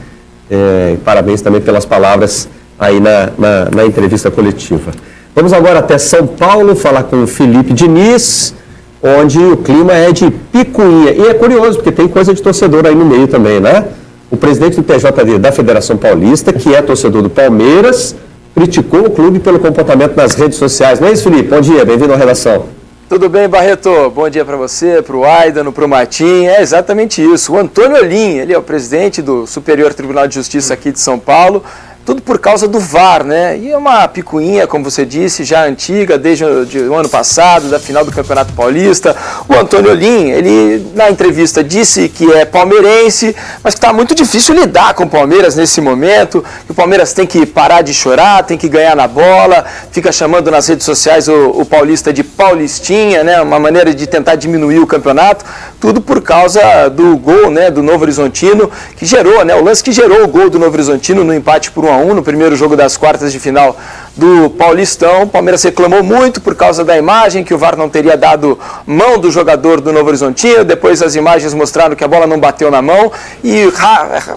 Parabéns também pelas palavras aí na entrevista coletiva. Vamos agora até São Paulo falar com o Felipe Diniz, onde o clima é de picuinha. E é curioso, porque tem coisa de torcedor aí no meio também, né? O presidente do TJD da Federação Paulista, que é torcedor do Palmeiras, criticou o clube pelo comportamento nas redes sociais. Não é isso, Felipe? Bom dia, bem-vindo à redação. Tudo bem, Barreto? Bom dia para você, para o Aidano, para o Martim. É exatamente isso. O Antônio Olim, ele é o presidente do Superior Tribunal de Justiça aqui de São Paulo. Tudo por causa do VAR, né? E é uma picuinha, como você disse, já antiga, desde o ano passado, da final do Campeonato Paulista. O Antônio Olim, ele na entrevista disse que é palmeirense, mas que está muito difícil lidar com o Palmeiras nesse momento, que o Palmeiras tem que parar de chorar, tem que ganhar na bola, fica chamando nas redes sociais o paulista de paulistinha, né? Uma maneira de tentar diminuir o campeonato, tudo por causa do gol, né, do Novo Horizontino, que gerou, né, o lance que gerou o gol do Novo Horizontino no empate por 1-1 no primeiro jogo das quartas de final do Paulistão. O Palmeiras reclamou muito por causa da imagem, que o VAR não teria dado mão do jogador do Novo Horizontino. Depois as imagens mostraram que a bola não bateu na mão e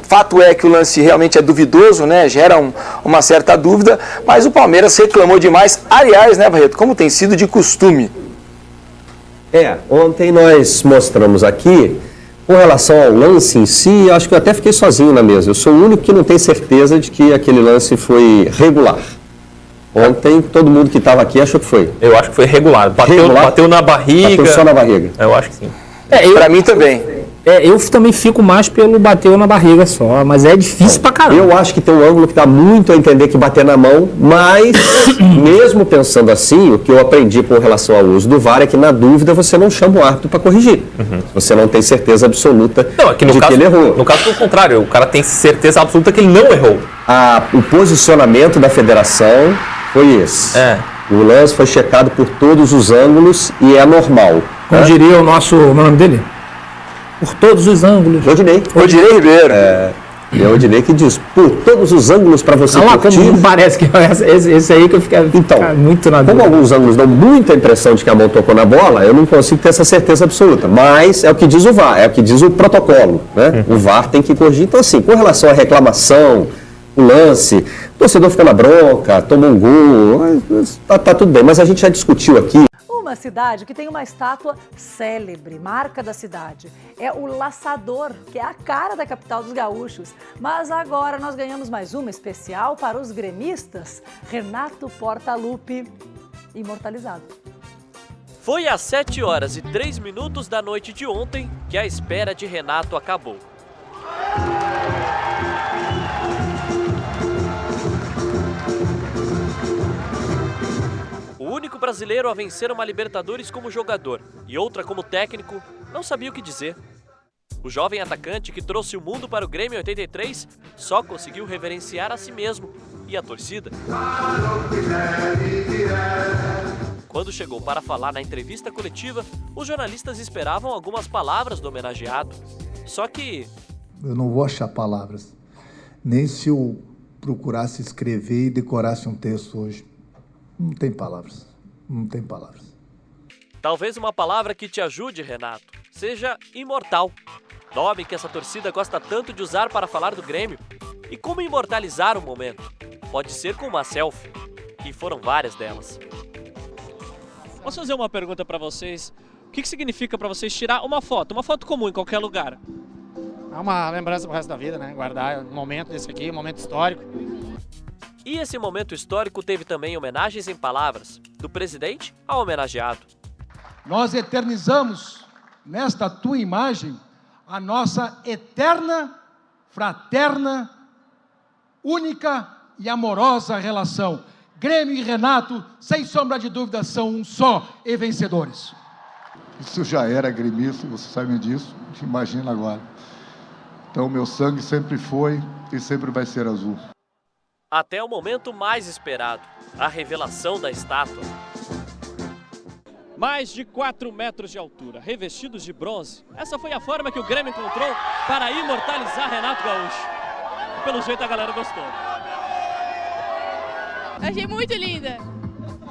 fato é que o lance realmente é duvidoso, né? Gera uma certa dúvida, mas o Palmeiras reclamou demais. Aliás, né, Barreto, como tem sido de costume. Ontem nós mostramos aqui, com relação ao lance em si, acho que eu até fiquei sozinho na mesa. Eu sou o único que não tem certeza de que aquele lance foi regular. Ontem, todo mundo que estava aqui achou que foi. Eu acho que foi regular. Bateu na barriga. Bateu só na barriga. Eu acho que sim. Para mim também. Eu também fico mais pelo bateu na barriga só, mas é difícil pra caramba. Eu acho que tem um ângulo que dá muito a entender que bater na mão, mas mesmo pensando assim, o que eu aprendi com relação ao uso do VAR é que na dúvida você não chama o árbitro para corrigir. Você não tem certeza absoluta de que ele errou. No caso, pelo contrário, o cara tem certeza absoluta que ele não errou. O posicionamento da federação foi esse. O lance foi checado por todos os ângulos e é normal. Como diria o nosso nome dele? Por todos os ângulos. Odinei Ribeiro. É o Odinei que diz, por todos os ângulos para você curtir. Não parece que esse aí que eu fico muito na dúvida. Como alguns ângulos dão muita impressão de que a mão tocou na bola, eu não consigo ter essa certeza absoluta. Mas é o que diz o VAR, é o que diz o protocolo, né? O VAR tem que corrigir. Então, assim, com relação à reclamação, o lance, o torcedor fica na bronca, toma um gol, tá tudo bem. Mas a gente já discutiu aqui. Uma cidade que tem uma estátua célebre, marca da cidade. É o Laçador, que é a cara da capital dos gaúchos. Mas agora nós ganhamos mais uma especial para os gremistas. Renato Portaluppi, imortalizado. Foi às 7h03 da noite de ontem que a espera de Renato acabou. O único brasileiro a vencer uma Libertadores como jogador e outra como técnico, não sabia o que dizer. O jovem atacante que trouxe o mundo para o Grêmio em 83 só conseguiu reverenciar a si mesmo e a torcida. Quando chegou para falar na entrevista coletiva, os jornalistas esperavam algumas palavras do homenageado. Só que... eu não vou achar palavras. Nem se eu procurasse escrever e decorasse um texto hoje. Não tem palavras. Não tem palavras. Talvez uma palavra que te ajude, Renato, seja imortal. Nome que essa torcida gosta tanto de usar para falar do Grêmio. E como imortalizar um momento? Pode ser com uma selfie. E foram várias delas. Posso fazer uma pergunta para vocês? O que significa para vocês tirar uma foto comum em qualquer lugar? É uma lembrança pro resto da vida, né? Guardar um momento desse aqui, um momento histórico. E esse momento histórico teve também homenagens em palavras, do presidente ao homenageado. Nós eternizamos nesta tua imagem a nossa eterna, fraterna, única e amorosa relação. Grêmio e Renato, sem sombra de dúvida, são um só e vencedores. Isso já era gremista, você sabe disso, imagina agora. Então, meu sangue sempre foi e sempre vai ser azul. Até o momento mais esperado, a revelação da estátua. Mais de 4 metros de altura, revestidos de bronze. Essa foi a forma que o Grêmio encontrou para imortalizar Renato Gaúcho. E pelo jeito a galera gostou. Achei muito linda.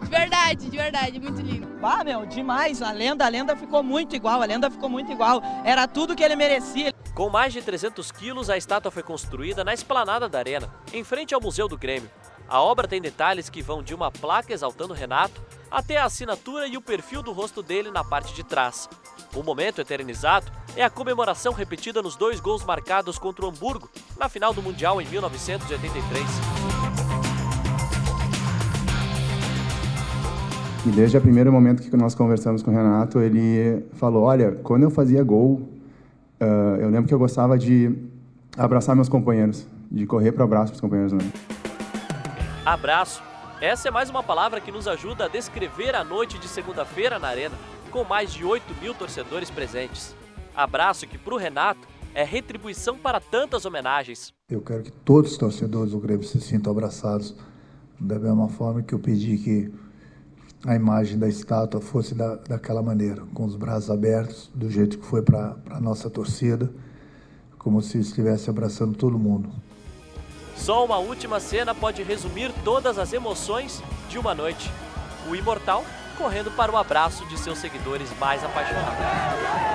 De verdade, muito linda. Ah, meu, demais. A lenda ficou muito igual, Era tudo que ele merecia. Com mais de 300 quilos, a estátua foi construída na esplanada da Arena, em frente ao Museu do Grêmio. A obra tem detalhes que vão de uma placa exaltando Renato até a assinatura e o perfil do rosto dele na parte de trás. O momento eternizado é a comemoração repetida nos 2 gols marcados contra o Hamburgo, na final do Mundial em 1983. E desde o primeiro momento que nós conversamos com o Renato, ele falou, olha, quando eu fazia gol, eu lembro que eu gostava de abraçar meus companheiros, de correr para o abraço dos companheiros. Né? Abraço. Essa é mais uma palavra que nos ajuda a descrever a noite de segunda-feira na Arena, com mais de 8.000 torcedores presentes. Abraço que, para o Renato, é retribuição para tantas homenagens. Eu quero que todos os torcedores do Grêmio se sintam abraçados, da mesma forma que eu pedi que a imagem da estátua fosse daquela maneira, com os braços abertos, do jeito que foi para a nossa torcida, como se estivesse abraçando todo mundo. Só uma última cena pode resumir todas as emoções de uma noite. O imortal correndo para o abraço de seus seguidores mais apaixonados.